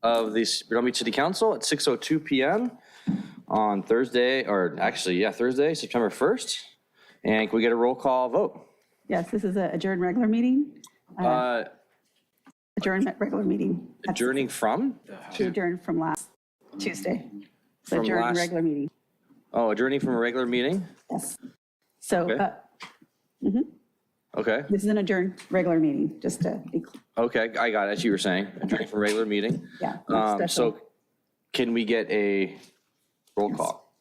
of the Redondo Beach City Council at 6:02 p.m. on Thursday, or actually, yeah, Thursday, September 1st. And can we get a roll call vote? Yes, this is a adjourned regular meeting. Adjourned regular meeting. Adjourning from? To adjourn from last Tuesday. So From adjourned last- regular meeting. Oh, adjourning from a regular meeting? Yes. So Okay. Okay, this is an adjourned regular meeting, just to be clear. okay, I got it, as you were saying, adjourning from a regular meeting. Yeah, not special. So can we get a roll call?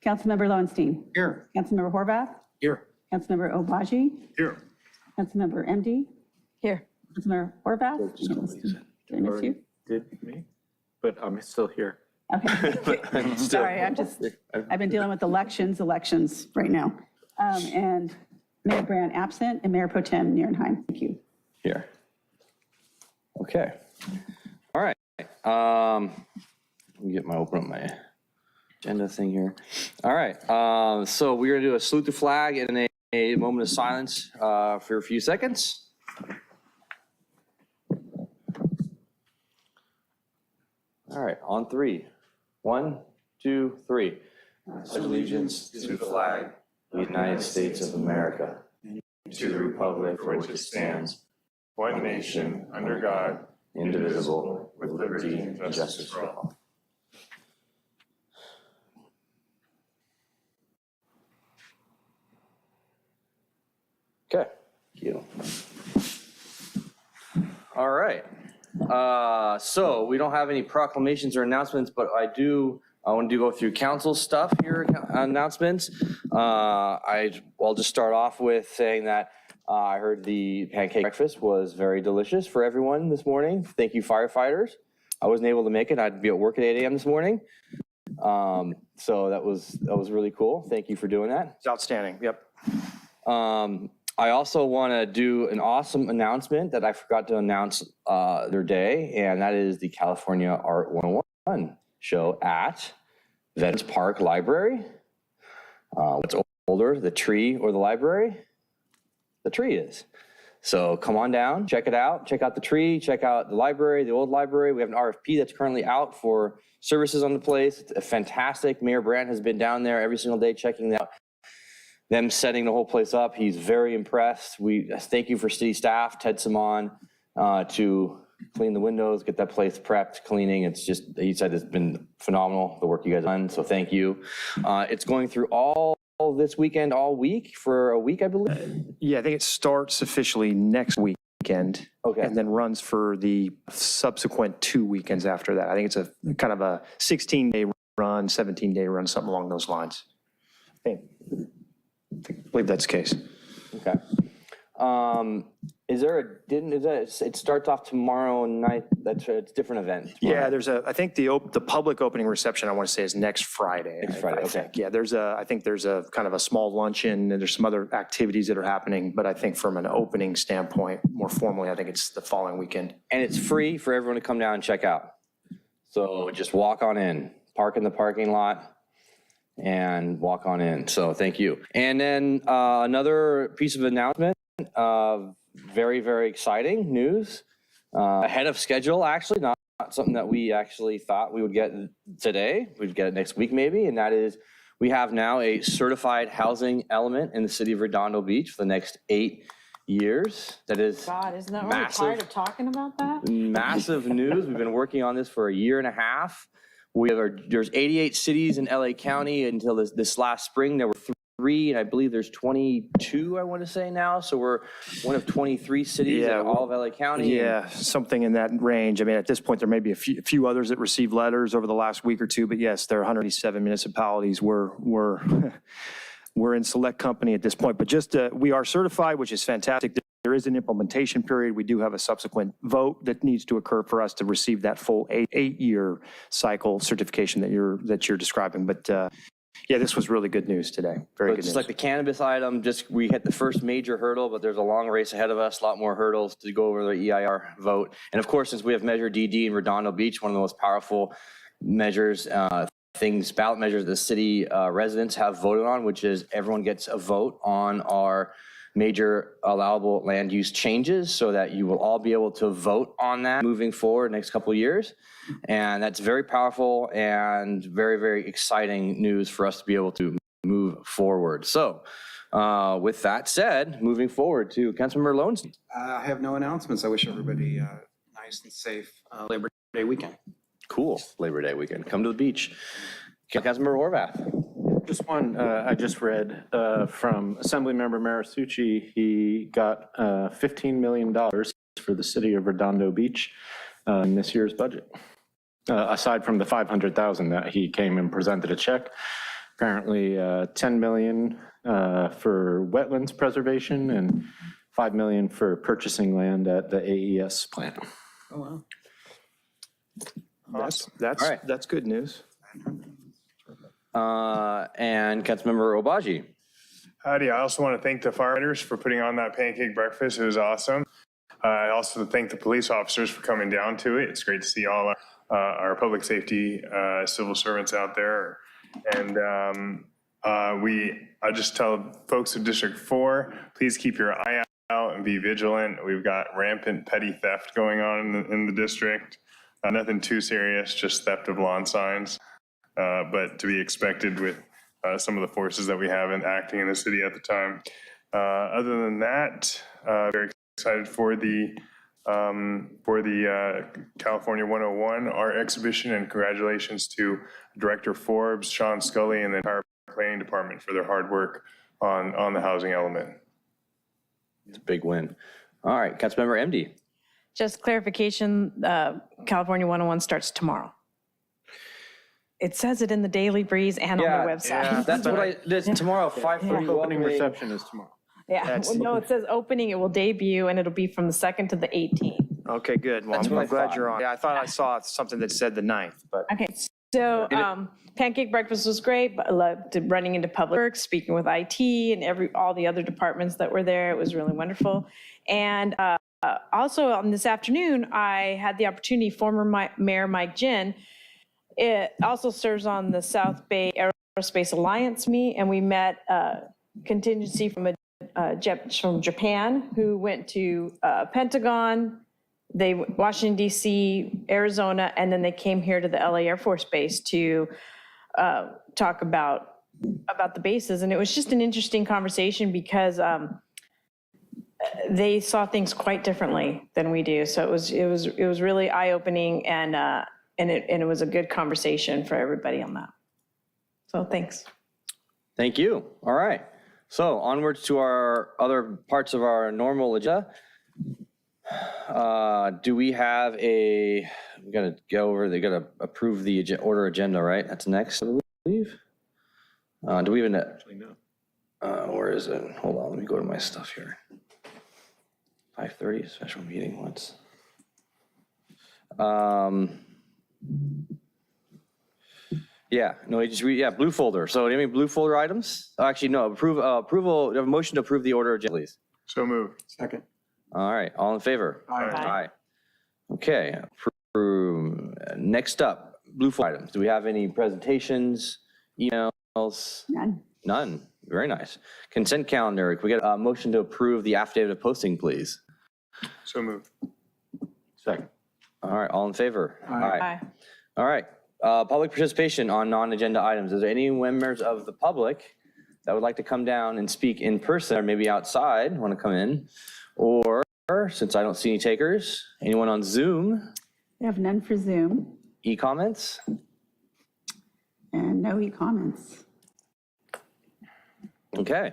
Councilmember Lowenstein. Here. Councilmember Horvath. Here. Councilmember Obaji. Here. Councilmember MD. Here. Councilmember Horvath. Did I miss you? Did me, but I'm still here. Okay. Sorry, I've been dealing with elections right now. And Mayor Brand absent and Mayor Pro Tem Nierenheim. Thank you. Here. Okay. All right. Let me open up my agenda thing here. All right. So we're going to do a salute the flag and a moment of silence for a few seconds. All right. On three. 1, 2, 3. Allegiance to the flag of the United States of America, to the republic for which it stands, one nation, under God, indivisible, with liberty and justice for all. Okay, thank you. All right. So we don't have any proclamations or announcements, but I want to go through council stuff here, announcements. I'll just start off with saying that I heard the pancake breakfast was very delicious for everyone this morning. Thank you, firefighters. I wasn't able to make it. I'd be at work at 8 a.m. this morning. So that was really cool. Thank you for doing that. It's outstanding. Yep. I also want to do an awesome announcement that I forgot to announce the other day, and that is the California Art 101 show at Venice Park Library. What's older, the tree or the library? The tree is. So come on down, check it out, check out the tree, check out the library, the old library. We have an RFP that's currently out for services on the place. It's fantastic. Mayor Brandt has been down there every single day checking out them setting the whole place up. He's very impressed. We thank you for city staff, Ted Simon, to clean the windows, get that place prepped, cleaning. It's just, he said it's been phenomenal, the work you guys have done, so thank you. It's going through all this weekend, all week, for a week, I believe? Yeah, I think it starts officially next weekend. Okay. And then runs for the subsequent 2 weekends after that. I think it's a kind of a 16-day run, 17-day run, something along those lines. I believe that's the case. Okay. Is there it starts off tomorrow night? It's a different event. Yeah, I think the public opening reception, I want to say, is next Friday. Next Friday, I okay. think. Yeah, I think there's a kind of a small luncheon, and there's some other activities that are happening, but I think from an opening standpoint, more formally, I think it's the following weekend. And it's free for everyone to come down and check out. So just walk on in, park in the parking lot, and walk on in. So thank you. And then another piece of announcement, very, very exciting news, ahead of schedule, actually, not something that we actually thought we would get today. We'd get it next week maybe, and that is we have now a certified housing element in the city of Redondo Beach for the next 8 years. That is God, isn't that massive, really tired of talking about that? Massive news. We've been working on this for a year and a half. There's 88 cities in LA County until this last spring. There were 3, and I believe there's 22, I want to say now. So we're one of 23 cities in all of LA County. Yeah, something in that range. I mean, at this point, there may be a few others that received letters over the last week or two, but yes, there are 187 municipalities. We're in select company at this point, but just we are certified, which is fantastic. There is an implementation period. We do have a subsequent vote that needs to occur for us to receive that full eight-year cycle certification that you're describing. But yeah, this was really good news today. Very good news. Just like the cannabis item, we hit the first major hurdle, but there's a long race ahead of us, a lot more hurdles to go over the EIR vote. And of course, since we have Measure DD in Redondo Beach, one of the most powerful measures, ballot measures the city residents have voted on, which is everyone gets a vote on our major allowable land use changes so that you will all be able to vote on that moving forward next couple of years. And that's very powerful and very, very exciting news for us to be able to move forward. So with that said, moving forward to Councilmember Lowenstein. I have no announcements. I wish everybody nice and safe Labor Day weekend. Cool. Labor Day weekend. Come to the beach. Councilmember Horvath. Just one, I just read from Assemblymember Marisucci. He got $15 million for the city of Redondo Beach in this year's budget. Aside from the $500,000 that he came and presented a check, apparently $10 million for wetlands preservation and $5 million for purchasing land at the AES plant. Oh, wow. That's good news. And Councilmember Obaji. Howdy, I also want to thank the firefighters for putting on that pancake breakfast. It was awesome. I also thank the police officers for coming down to it. It's great to see all our public safety civil servants out there. And I just tell folks of District 4, please keep your eye out and be vigilant. We've got rampant petty theft going on in the district. Nothing too serious, just theft of lawn signs. But to be expected with some of the forces that we have acting in the city at the time. Other than that, very excited for the California 101 art exhibition, and congratulations to Director Forbes, Sean Scully, and the entire planning department for their hard work on the housing element. It's a big win. All right, Councilmember MD. Just clarification, California 101 starts tomorrow. It says it in the Daily Breeze and on the website. Yeah, that's what it's tomorrow, 5:30. Opening reception is tomorrow. Yeah, well, no, it says opening, it will debut, and it'll be from the 2nd to the 18th. Okay, good. Well, I'm glad you're on. Yeah, I thought I saw something that said the 9th, but. Okay, so pancake breakfast was great, but I loved running into public works, speaking with IT and all the other departments that were there. It was really wonderful. And also on this afternoon, I had the opportunity, former Mayor Mike Jin, it also serves on the South Bay Aerospace Alliance and we met contingency from Japan who went to Pentagon, Washington, D.C., Arizona, and then they came here to the LA Air Force Base to talk about the bases. And it was just an interesting conversation because they saw things quite differently than we do. So it was really eye-opening, and it was a good conversation for everybody on that. So thanks. Thank you. All right. So onwards to our other parts of our normal agenda. Do we have we got to go over, they got to approve the order agenda, right? That's next, I believe. Do we even, actually no. Where is it? Hold on, let me go to my stuff here. 5:30 special meeting once. Yeah, no, blue folder. So do you have any blue folder items? Oh, actually, no, approval, have a motion to approve the order agenda, please. So moved. Second. All right, all in favor? Aye. Okay, next up, blue folder items. Do we have any presentations, emails? None. None, very nice. Consent calendar, can we get a motion to approve the affidavit of posting, please? So moved. Second. All right, all in favor? Aye. All right, public participation on non-agenda items. Is there any members of the public that would like to come down and speak in person, or maybe outside, want to come in? Or, since I don't see any takers, anyone on Zoom? We have none for Zoom E-comments? and no e-comments. Okay.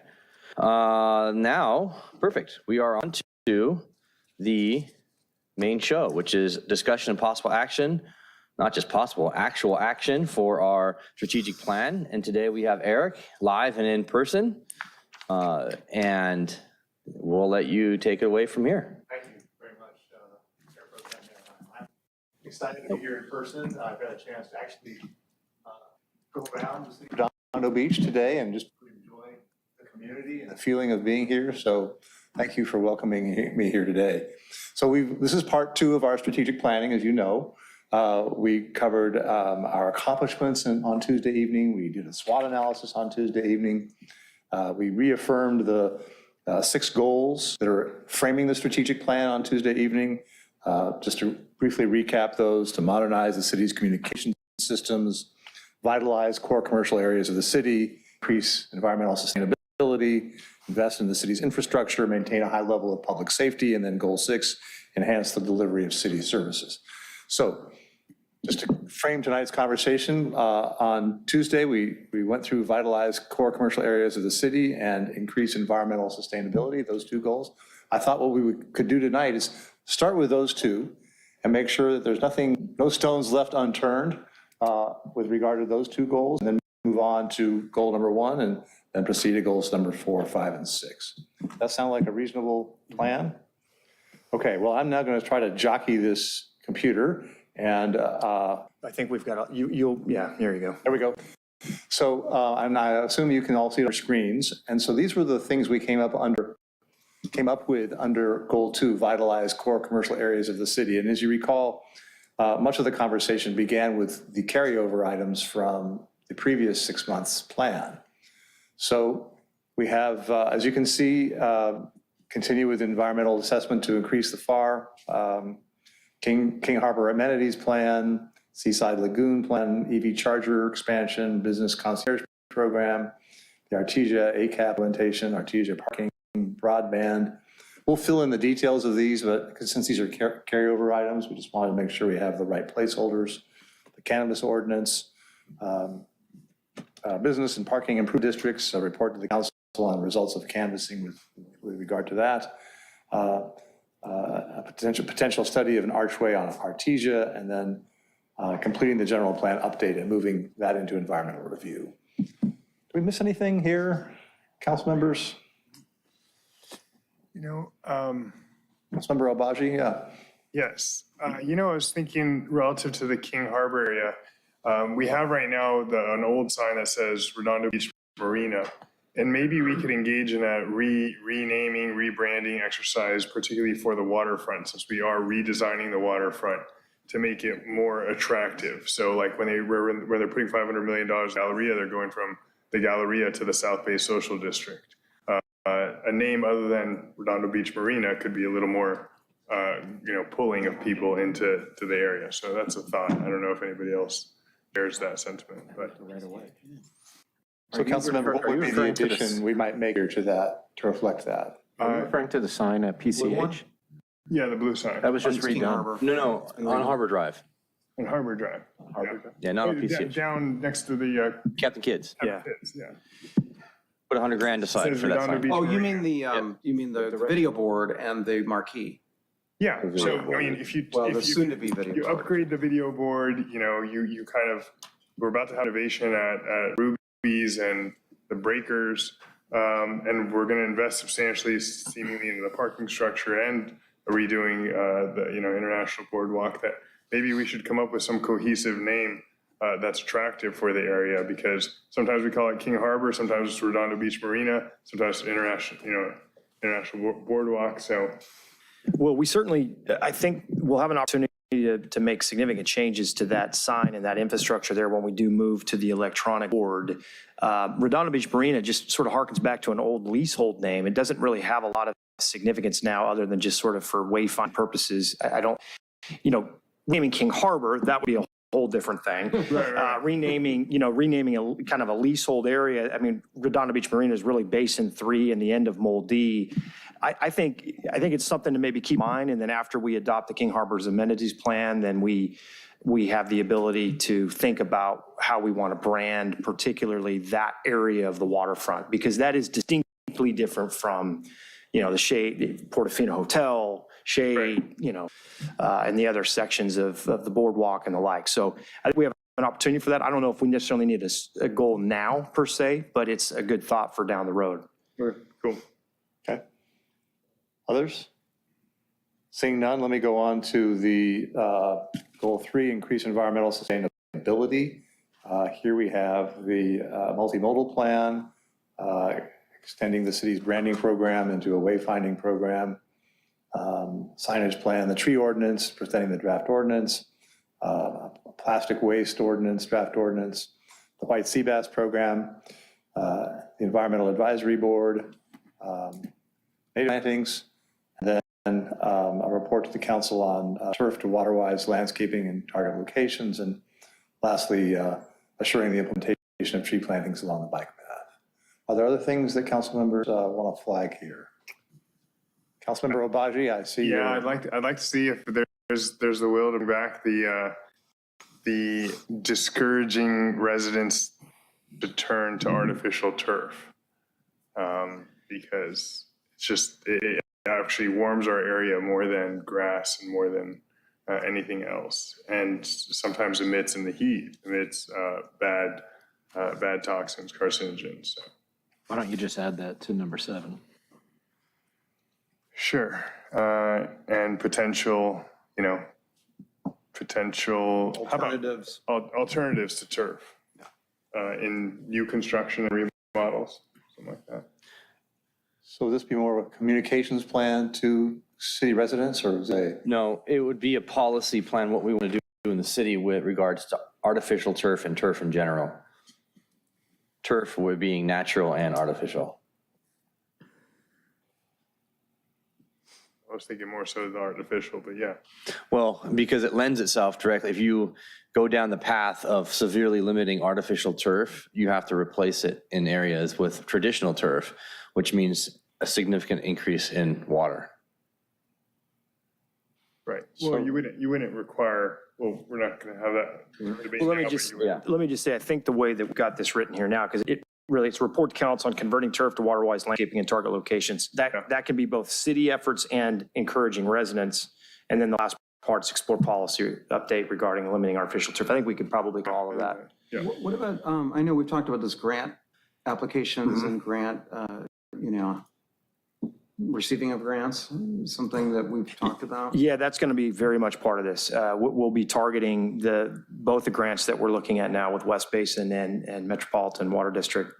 Now, perfect. We are on to the main show, which is discussion and possible action, not just possible, actual action for our strategic plan. And today we have Eric live and in person. And we'll let you take it away from here. Thank you very much, Chair Pro Tem. I'm excited to be here in person. I've got a chance to actually go around Redondo Beach today and just enjoy the community and the feeling of being here. So thank you for welcoming me here today. So this is part 2 of our strategic planning, as you know. We covered our accomplishments on Tuesday evening. We did a SWOT analysis on Tuesday evening. We reaffirmed the 6 goals that are framing the strategic plan on Tuesday evening. Just to briefly recap those: to modernize the city's communication systems, vitalize core commercial areas of the city, increase environmental sustainability, invest in the city's infrastructure, maintain a high level of public safety, and then goal 6, enhance the delivery of city services. So just to frame tonight's conversation, on Tuesday, we went through vitalize core commercial areas of the city and increase environmental sustainability, those 2 goals. I thought what we could do tonight is start with those 2 and make sure that there's no stones left unturned with regard to those 2 goals, and then move on to goal number 1 and then proceed to goals number 4, 5, and 6. That sound like a reasonable plan? Okay, well, I'm now going to try to jockey this computer, and I think we've got, yeah, there you go. there we go. So, and I assume you can all see our screens. And so these were the things we came up with under goal 2, vitalize core commercial areas of the city. And as you recall, much of the conversation began with the carryover items from the previous 6 months plan. So we have, as you can see, continue with environmental assessment to increase the FAR, King Harbor amenities plan, Seaside Lagoon plan, EV charger expansion, business concierge program, the Artesia ACAP implementation, Artesia parking, broadband. We'll fill in the details of these, but since these are carryover items, we just wanted to make sure we have the right placeholders. The cannabis ordinance, business and parking improved districts, a report to the council on results of canvassing with regard to that. A potential study of an archway on Artesia, and then completing the general plan update and moving that into environmental review. Did we miss anything here, council members? Councilmember Albaji, yeah. Yes. I was thinking relative to the King Harbor area, we have right now an old sign that says Redondo Beach Marina, and maybe we could engage in a renaming, rebranding exercise, particularly for the waterfront, since we are redesigning the waterfront to make it more attractive. So like when they're putting $500 million in Galleria, they're going from the Galleria to the South Bay Social District. A name other than Redondo Beach Marina could be a little more, pulling of people into the area. So that's a thought. I don't know if anybody else shares that sentiment, but right away. So Councilmember, what would be the addition we might make here to that, to reflect that? Are you referring to the sign at PCH? Yeah, the blue sign That was just redone. No, on Harbor Drive. on Harbor Drive. Yeah, not on PCH. Down next to the Captain Kids. Yeah. pits, yeah. Put $100,000 aside Says for that Redondo sign. Beach Oh, you Marina. mean the video board and the marquee? Yeah, so I mean, if you soon-to-be video you board. upgrade the video board, you kind of, we're about to have innovation at Ruby's and the Breakers, and we're going to invest substantially, seemingly, into the parking structure and redoing the International Boardwalk. That maybe we should come up with some cohesive name that's attractive for the area, because sometimes we call it King Harbor, sometimes it's Redondo Beach Marina, sometimes International Boardwalk. So. Well, we certainly, I think we'll have an opportunity to make significant changes to that sign and that infrastructure there when we do move to the electronic board. Redondo Beach Marina just sort of harkens back to an old leasehold name. It doesn't really have a lot of significance now other than just sort of for wayfind purposes. I don't, naming King Harbor, that would be a whole different thing. Right. Renaming a kind of a leasehold area. I mean, Redondo Beach Marina is really Basin 3 and the end of Mole D. I think it's something to maybe keep in mind, and then after we adopt the King Harbor's amenities plan, then we have the ability to think about how we want to brand particularly that area of the waterfront, because that is distinctly different from, the Shade, Portofino Hotel, Shade, and the other sections of the boardwalk and the like. So I think we have an opportunity for that. I don't know if we necessarily need a goal now per se, but it's a good thought for down the road. Cool. Okay. Others? Seeing none, let me go on to the goal 3, increase environmental sustainability. Here we have the multimodal plan, extending the city's branding program into a wayfinding program, signage plan, the tree ordinance, presenting the draft ordinance, plastic waste ordinance, draft ordinance, the white sea bass program, the environmental advisory board, native plantings, and then a report to the council on turf to waterwise landscaping and target locations, and lastly, assuring the implementation of tree plantings along the bike path. Are there other things that council members want to flag here? Councilmember Obaji, I see. Yeah, I'd like to see if there's the will to bring back the discouraging residents to turn to artificial turf, because it actually warms our area more than grass and more than anything else, and sometimes emits in the heat, bad toxins, carcinogens. So. Why don't you just add that to number 7? Sure, and potential Alternatives. Alternatives to turf in new construction and remodels, something like that. So would this be more of a communications plan to city residents, or is it? No, it would be a policy plan, what we want to do in the city with regards to artificial turf and turf in general. Turf would being natural and artificial. I was thinking more so the artificial, but yeah. Well, because it lends itself directly. If you go down the path of severely limiting artificial turf, you have to replace it in areas with traditional turf, which means a significant increase in water. Right. Well, you wouldn't require. Well, we're not going to have that debate. Well, now, but let me just say, I think the way that we got this written here now, because it's a report to council on converting turf to waterwise landscaping and target locations. That can be both city efforts and encouraging residents. And then the last part is explore policy update regarding limiting artificial turf. I think we could probably do all of that. Yeah. What about, I know we've talked about this grant applications and grant, receiving of grants, something that we've talked about. Yeah, that's going to be very much part of this. We'll be targeting both the grants that we're looking at now with West Basin and Metropolitan Water District.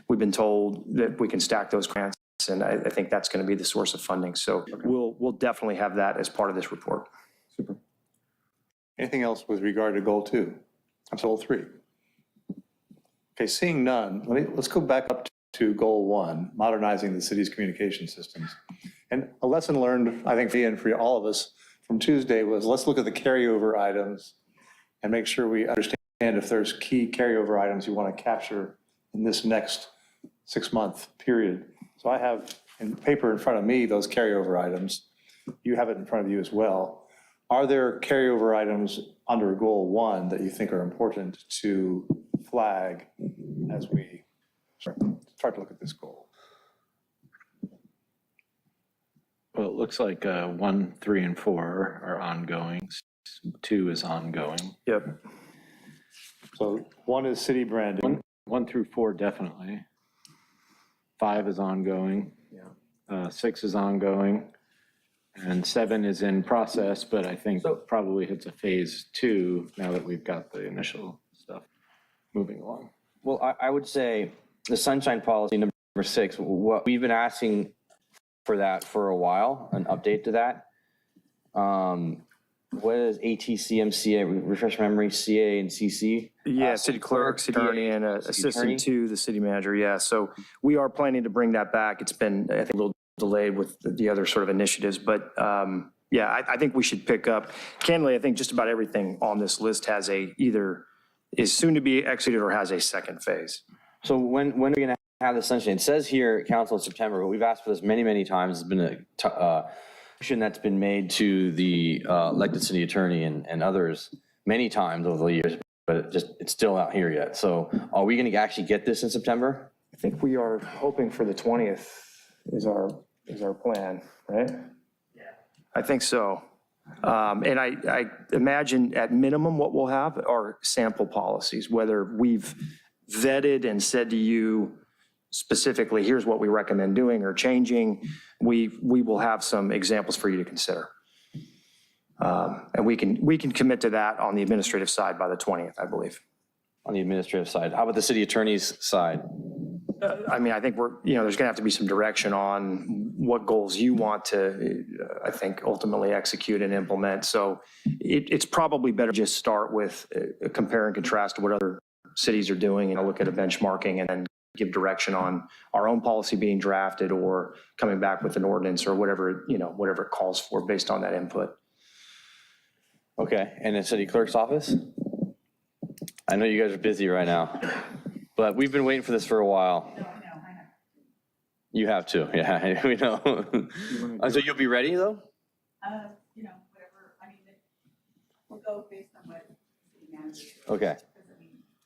We've been told that we can stack those grants, and I think that's going to be the source of funding. So we'll definitely have that as part of this report. Super. Anything else with regard to goal 2? I'm goal 3. Okay, seeing none, let's go back up to goal 1, modernizing the city's communication systems. And a lesson learned, I think, for all of us from Tuesday was, let's look at the carryover items and make sure we understand if there's key carryover items you want to capture in this next 6-month period. So I have in paper in front of me those carryover items. You have it in front of you as well. Are there carryover items under goal 1 that you think are important to flag as we start to look at this goal? Well, it looks like 1, 3, and 4 are ongoing. 2 is ongoing. Yep. So 1 is city branding. 1 through 4, definitely. 5 is ongoing. Yeah. 6 is ongoing. And 7 is in process, but I think probably hits a phase 2 now that we've got the initial stuff moving along. Well, I would say the sunshine policy number 6, what we've been asking for that for a while, an update to that. What is ATCMCA, refresh my memory, CA and CC? Yeah, city clerk, city attorney, and assistant to the city manager. Yeah, so we are planning to bring that back. It's been, I think, a little delayed with the other sort of initiatives, but yeah, I think we should pick up. Candidly, I think just about everything on this list has either is soon to be executed or has a second phase. So when are we going to have the sunshine? It says here at council in September, but we've asked for this many, many times. It's been a motion that's been made to the elected city attorney and others many times over the years, but it's still not here yet. So are we going to actually get this in September? I think we are hoping for the 20th is our plan, right? Yeah. I think so. And I imagine at minimum what we'll have are sample policies, whether we've vetted and said to you specifically, here's what we recommend doing or changing. We will have some examples for you to consider. And we can commit to that on the administrative side by the 20th, I believe. On the administrative side. How about the city attorney's side? I mean, I think there's going to have to be some direction on what goals you want to, I think, ultimately execute and implement. So it's probably better just start with a compare and contrast to what other cities are doing and look at a benchmarking and then give direction on our own policy being drafted or coming back with an ordinance or whatever, whatever it calls for based on that input. Okay, and the city clerk's office? I know you guys are busy right now, but we've been waiting for this for a while. You have to, yeah, we know. So you'll be ready, though? Whatever, we'll go based on what city manager. Okay.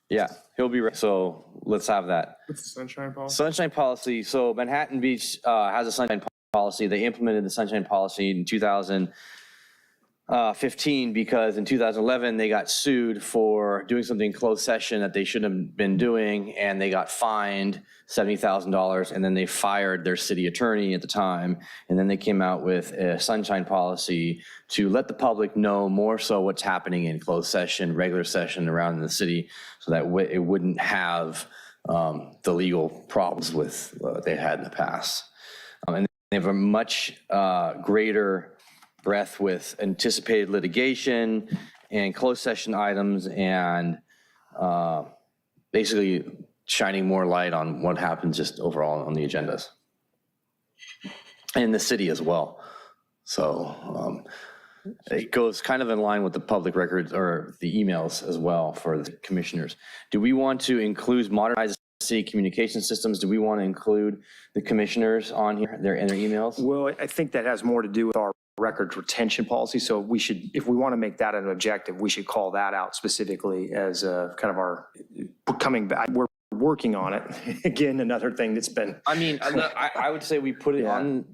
Yeah, he'll be ready. So let's have that. What's the sunshine policy? Sunshine policy. So Manhattan Beach has a sunshine policy. They implemented the sunshine policy in 2015 because in 2011 they got sued for doing something in closed session that they shouldn't have been doing, and they got fined $70,000, and then they fired their city attorney at the time, and then they came out with a sunshine policy to let the public know more so what's happening in closed session, regular session around the city, so that it wouldn't have the legal problems with they had in the past. And they have a much greater breadth with anticipated litigation and closed session items, and basically shining more light on what happens just overall on the agendas. And the city as well. So it goes kind of in line with the public records or the emails as well for the commissioners. Do we want to include modernized city communication systems? Do we want to include the commissioners on here, in their emails? Well, I think that has more to do with our records retention policy. So we should, if we want to make that an objective, we should call that out specifically as kind of our coming back. We're working on it. Again, another thing that's been. I would say we put it on,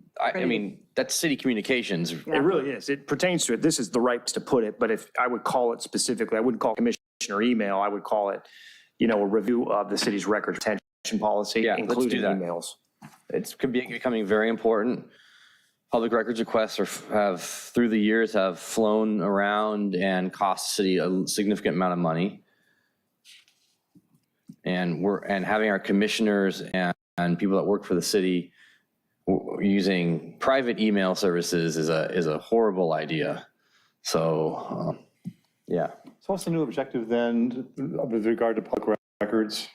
that's city communications. It really is. It pertains to it. This is the right place to put it. But if I would call it specifically, I wouldn't call commissioner email. I would call it, a review of the city's records retention policy, including emails. It's becoming very important. Public records requests have through the years have flown around and cost the city a significant amount of money. And having our commissioners and people that work for the city using private email services is a horrible idea. So, yeah. So what's the new objective then with regard to public records?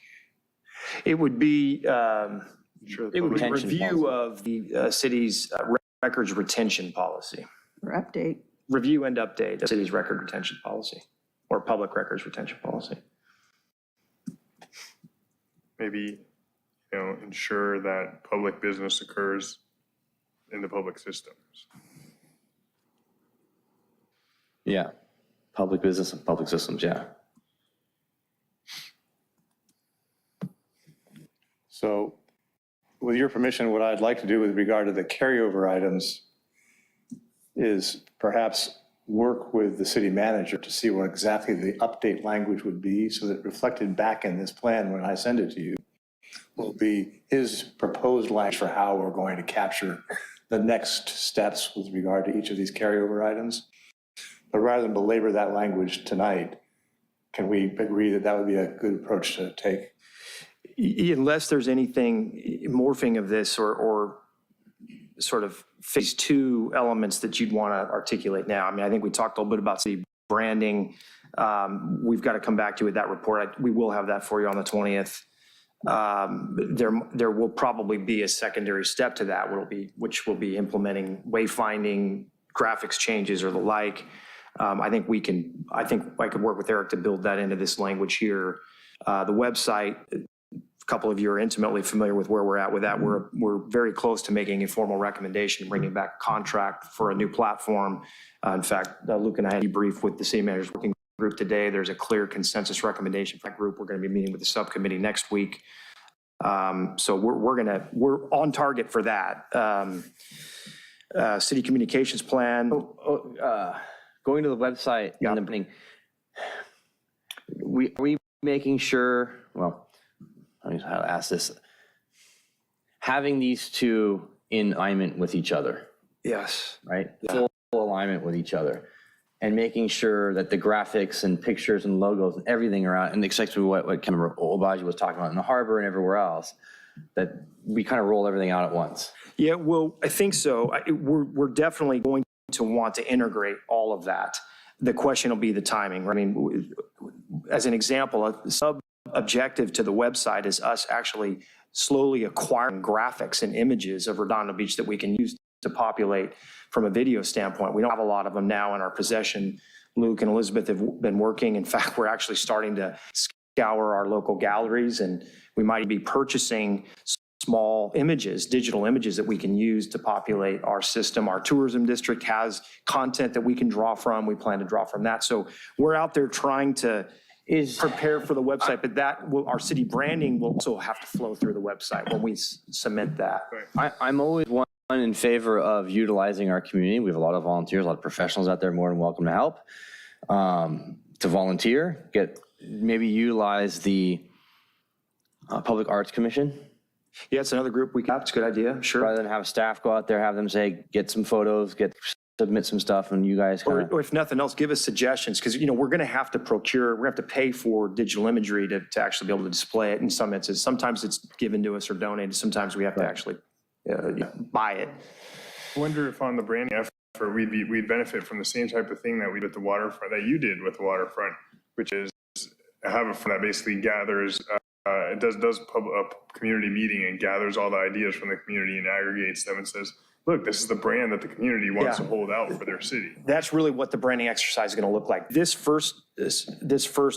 It would be, Retention review of the city's records retention policy. Or update. Review and update the city's record retention policy or public records retention policy. Maybe, ensure that public business occurs in the public systems. Yeah. Public business and public systems, yeah. So with your permission, what I'd like to do with regard to the carryover items is perhaps work with the city manager to see what exactly the update language would be, so that reflected back in this plan when I send it to you will be his proposed language for how we're going to capture the next steps with regard to each of these carryover items. But rather than belabor that language tonight, can we agree that that would be a good approach to take? Unless there's anything morphing of this or sort of phase two elements that you'd want to articulate now. I think we talked a little bit about city branding. We've got to come back to you with that report. We will have that for you on the 20th. There will probably be a secondary step to that, which will be implementing wayfinding, graphics changes or the like. I think I could work with Eric to build that into this language here. The website, a couple of you are intimately familiar with where we're at with that. We're very close to making a formal recommendation, bringing back a contract for a new platform. In fact, Luke and I had a debrief with the city manager's working group today. There's a clear consensus recommendation for that group. We're going to be meeting with the subcommittee next week. So we're on target for that. City communications plan. Going to the website in the beginning, are we making sure, well, I don't know how to ask this, having these two in alignment with each other, Yes. right? Full alignment with each other, and making sure that the graphics and pictures and logos and everything are out, and especially what Obaji was talking about in the harbor and everywhere else, that we kind of roll everything out at once. Yeah, well, I think so. We're definitely going to want to integrate all of that. The question will be the timing. As an example, a objective to the website is us actually slowly acquiring graphics and images of Redondo Beach that we can use to populate from a video standpoint. We don't have a lot of them now in our possession. Luke and Elizabeth have been working. In fact, we're actually starting to scour our local galleries, and we might be purchasing small images, digital images that we can use to populate our system. Our tourism district has content that we can draw from. We plan to draw from that. So we're out there trying to prepare for the website, but that will, our city branding will also have to flow through the website when we cement that. I'm always one in favor of utilizing our community. We have a lot of volunteers, a lot of professionals out there, more than welcome to help, to volunteer, maybe utilize the Public Arts Commission. Yeah, it's another group we have. It's a good idea, sure. Rather than have staff go out there, have them say, get some photos, submit some stuff, and you guys kind of. Or if nothing else, give us suggestions, because, we're going to have to procure, we're going to have to pay for digital imagery to actually be able to display it in some instances. Sometimes it's given to us or donated. Sometimes we have to actually buy it. I wonder if on the branding effort, we'd benefit from the same type of thing that we did with the waterfront, that you did with the waterfront, which is have a front that basically gathers, it does a community meeting and gathers all the ideas from the community and aggregates them and says, look, this is the brand that the community wants to hold out for their city. That's really what the branding exercise is going to look like. This first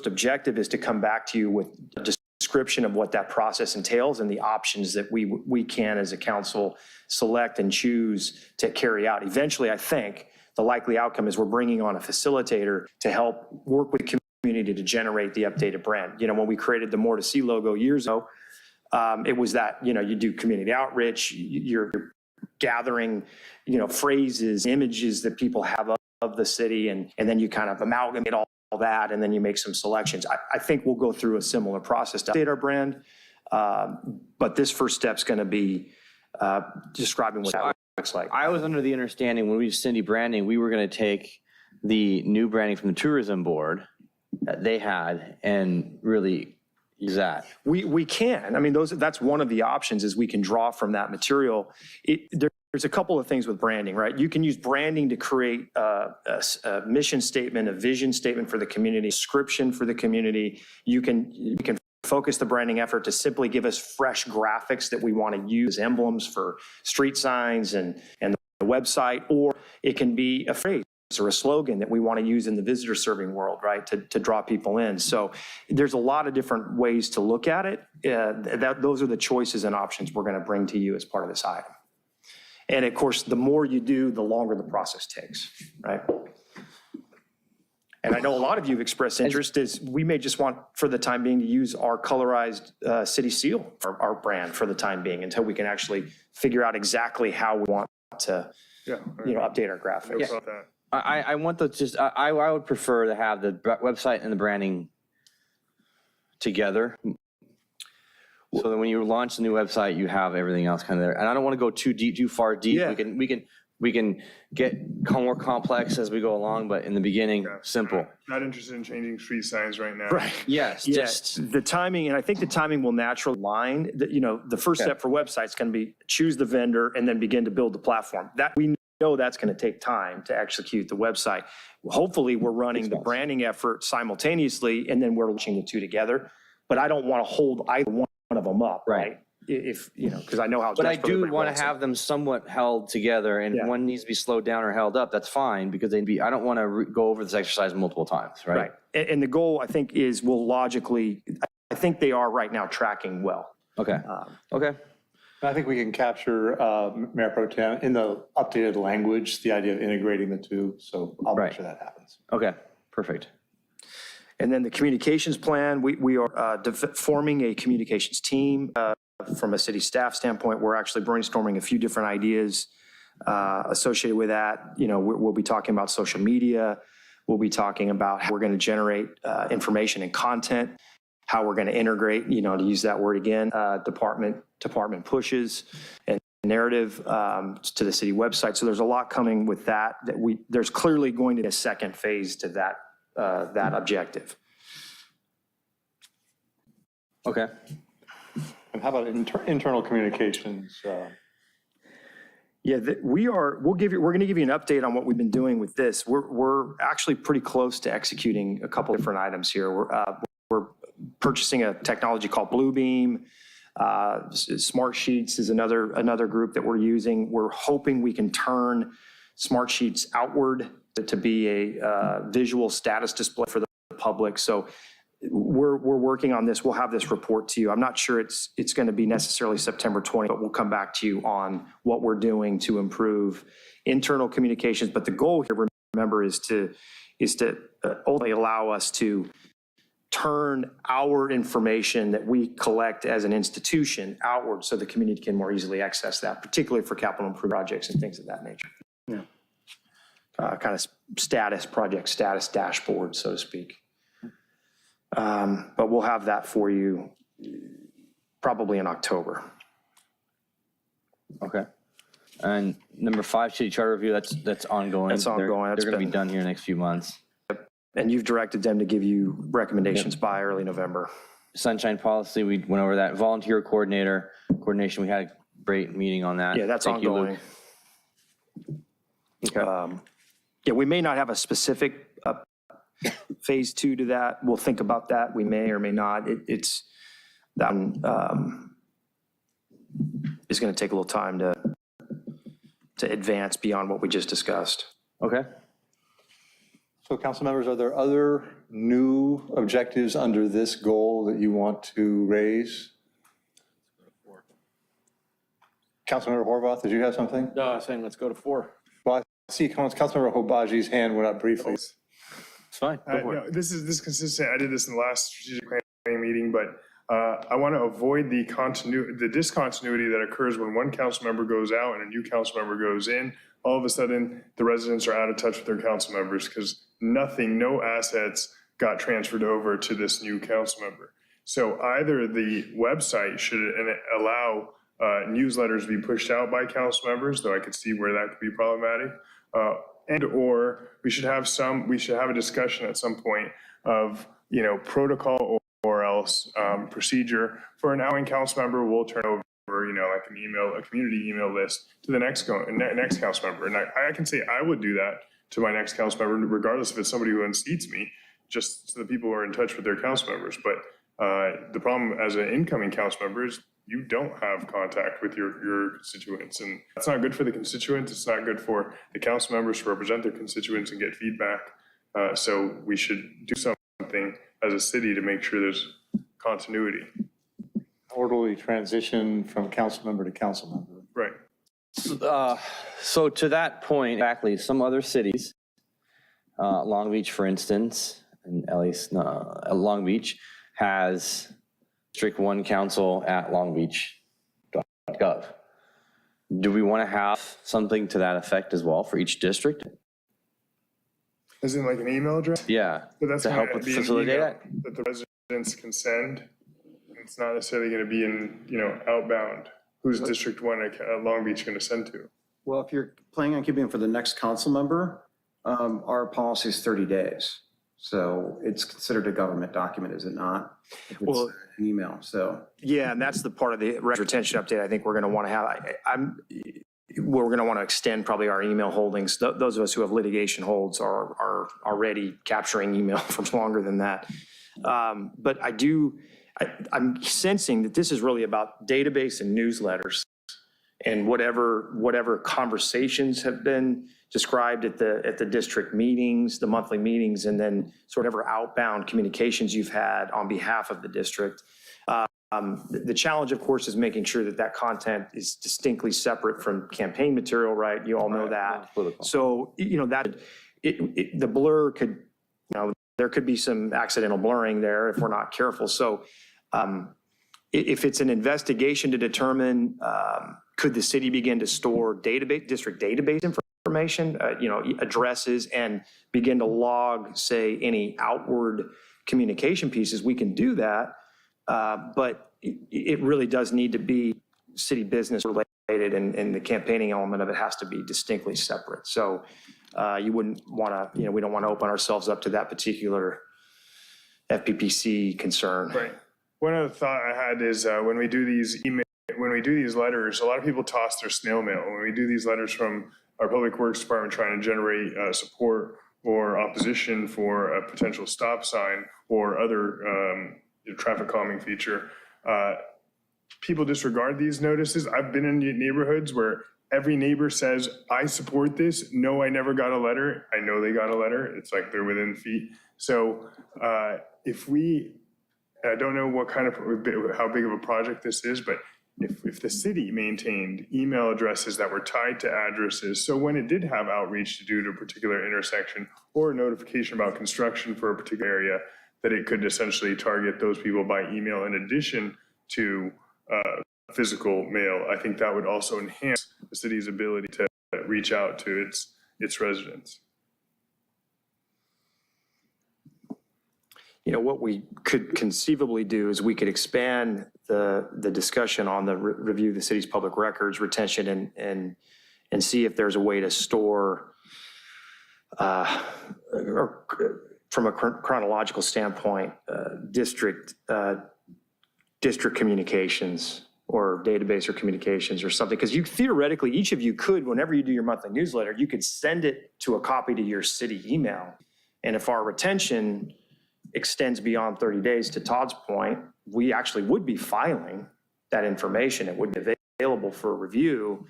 objective is to come back to you with a description of what that process entails and the options that we can as a council select and choose to carry out. Eventually, I think the likely outcome is we're bringing on a facilitator to help work with community to generate the updated brand. When we created the More to See logo years ago, it was that, you do community outreach, you're gathering, phrases, images that people have of the city, and then you kind of amalgamate all that, and then you make some selections. I think we'll go through a similar process to update our brand, but this first step's going to be describing what that looks like. I was under the understanding when we did Cindy branding, we were going to take the new branding from the tourism board that they had and really use that. We can. I mean, that's one of the options is we can draw from that material. There's a couple of things with branding, right? You can use branding to create a mission statement, a vision statement for the community, description for the community. You can focus the branding effort to simply give us fresh graphics that we want to use, emblems for street signs and the website, or it can be a phrase or a slogan that we want to use in the visitor serving world, right, to draw people in. So there's a lot of different ways to look at it. Those are the choices and options we're going to bring to you as part of this item. And of course, the more you do, the longer the process takes, right? And I know a lot of you have expressed interest is we may just want for the time being to use our colorized city seal, our brand for the time being, until we can actually figure out exactly how we want to update our graphics. Yeah. I want I would prefer to have the website and the branding together. So that when you launch the new website, you have everything else kind of there. And I don't want to go too far deep. Yeah. We can get more complex as we go along, but in the beginning, simple. Not interested in changing street signs right now. Right. Yes. Just the timing, and I think the timing will naturally align. The first step for websites can be choose the vendor and then begin to build the platform. That we know that's going to take time to execute the website. Hopefully, we're running the branding effort simultaneously, and then we're launching the two together. But I don't want to hold either one of them up, right? If because I know how. But I do want to have them somewhat held together, and if one needs to be slowed down or held up, that's fine, because I don't want to go over this exercise multiple times, right? Right. And the goal, I think, is I think they are right now tracking well. Okay. Okay. I think we can capture, Mayor Pro Tem, in the updated language, the idea of integrating the two. So I'll make sure that happens. Okay. Perfect. And then the communications plan, we are forming a communications team. From a city staff standpoint, we're actually brainstorming a few different ideas associated with that. We'll be talking about social media. We'll be talking about how we're going to generate information and content, how we're going to integrate, to use that word again, department pushes and narrative to the city website. So there's a lot coming with that. There's clearly going to be a second phase to that objective. Okay. And how about internal communications? Yeah, we're going to give you an update on what we've been doing with this. We're actually pretty close to executing a couple different items here. We're purchasing a technology called Bluebeam. Smart Sheets is another group that we're using. We're hoping we can turn Smart Sheets outward to be a visual status display for the public. So we're working on this. We'll have this report to you. I'm not sure it's going to be necessarily September 20, but we'll come back to you on what we're doing to improve internal communications. But the goal here, remember, is to ultimately allow us to turn our information that we collect as an institution outward so the community can more easily access that, particularly for capital improvement projects and things of that nature. Yeah. Kind of project status dashboard, so to speak. But we'll have that for you probably in October. Okay. And number 5, city charter review, that's ongoing. That's ongoing. They're going to be done here in the next few months. And you've directed them to give you recommendations by early November. Sunshine policy, we went over that. Volunteer coordination, we had a great meeting on that. Yeah, that's Thank you, ongoing. Luke. Okay. Yeah, we may not have a specific phase 2 to that. We'll think about that. We may or may not. It's that is going to take a little time to advance beyond what we just discussed. Okay. So council members, are there other new objectives under this goal that you want to raise? Councilmember Horvath, did you have something? No, I was saying let's go to 4. Well, I see Councilmember Hobaji's hand went up briefly. It's fine. No, this is consistent. I did this in the last strategic planning meeting, but I want to avoid the discontinuity that occurs when one council member goes out and a new council member goes in. All of a sudden, the residents are out of touch with their council members because no assets got transferred over to this new council member. So either the website should allow newsletters to be pushed out by council members, though I could see where that could be problematic, and or we should have a discussion at some point of protocol or else procedure for an outgoing council member. We'll turn over like a community email list to the next council member, and I can say I would do that to my next council member, regardless if it's somebody who unseats me, just so the people are in touch with their council members. But the problem as an incoming council member is you don't have contact with your constituents, and that's not good for the constituents. It's not good for the council members to represent their constituents and get feedback. So we should do something as a city to make sure there's continuity. Orderly transition from council member to council member. Right. So to that point, exactly, some other cities, Long Beach, for instance, and at least Long Beach has District 1 council at longbeach.gov. Do we want to have something to that effect as well for each district? As in like an email address? Yeah, But that's to help with facilitate that. that the residents can send. It's not necessarily going to be in, outbound. Who's District 1 at Long Beach going to send to? Well, if you're planning on keeping it for the next council member, our policy is 30 days. So it's considered a government document, is it not? If it's Well, an email, so. Yeah, and that's the part of the retention update I think we're going to want to have. We're going to want to extend probably our email holdings. Those of us who have litigation holds are already capturing email for longer than that. But I'm sensing that this is really about database and newsletters and whatever conversations have been described at the district meetings, the monthly meetings, and then sort of whatever outbound communications you've had on behalf of the district. The challenge, of course, is making sure that content is distinctly separate from campaign material, right? You all know that. So, the blur could, there could be some accidental blurring there if we're not careful. So if it's an investigation to determine, could the city begin to store district database information, addresses, and begin to log, say, any outward communication pieces, we can do that. But it really does need to be city business related, and the campaigning element of it has to be distinctly separate. So you wouldn't want to, we don't want to open ourselves up to that particular FPPC concern. Right. One other thought I had is when we do these letters, a lot of people toss their snail mail. When we do these letters from our Public Works Department trying to generate support or opposition for a potential stop sign or other traffic calming feature. People disregard these notices. I've been in neighborhoods where every neighbor says, I support this. No, I never got a letter. I know they got a letter. It's like they're within feet. So if we, I don't know what kind of, how big of a project this is, but if the city maintained email addresses that were tied to addresses, so when it did have outreach to do to a particular intersection or a notification about construction for a particular area, that it could essentially target those people by email in addition to physical mail, I think that would also enhance the city's ability to reach out to its residents. You know, what we could conceivably do is we could expand the discussion on the review of the city's public records retention and see if there's a way to store or from a chronological standpoint, district communications or database or communications or something. Because you theoretically, each of you could, whenever you do your monthly newsletter, you could send it to a copy to your city email. And if our retention extends beyond 30 days, to Todd's point, we actually would be filing that information. It would be available for review.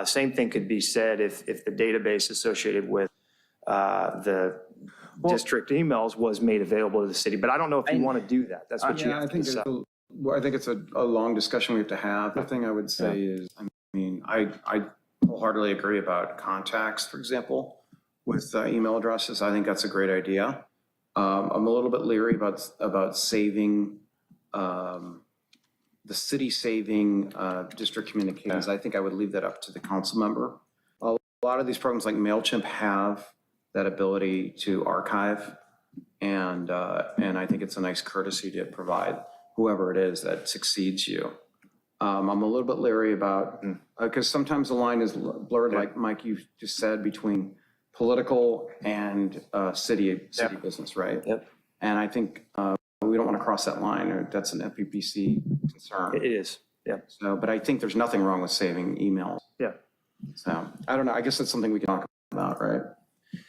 Same thing could be said if the database associated with the district emails was made available to the city. But I don't know if you want to do that. That's what you have to decide. I think it's a long discussion we have to have. The thing I would say is, I mean, I wholeheartedly agree about contacts, for example, with email addresses. I think that's a great idea. I'm a little bit leery about saving, the city saving district communications. I think I would leave that up to the council member. A lot of these programs like MailChimp have that ability to archive, and I think it's a nice courtesy to provide whoever it is that succeeds you. I'm a little bit leery about, because sometimes the line is blurred, like Mike, you just said, between political and city business, right? Yep. And I think we don't want to cross that line, or that's an FPPC concern. It is, yeah. So, but I think there's nothing wrong with saving emails. Yeah. So I don't know. I guess that's something we can talk about, right?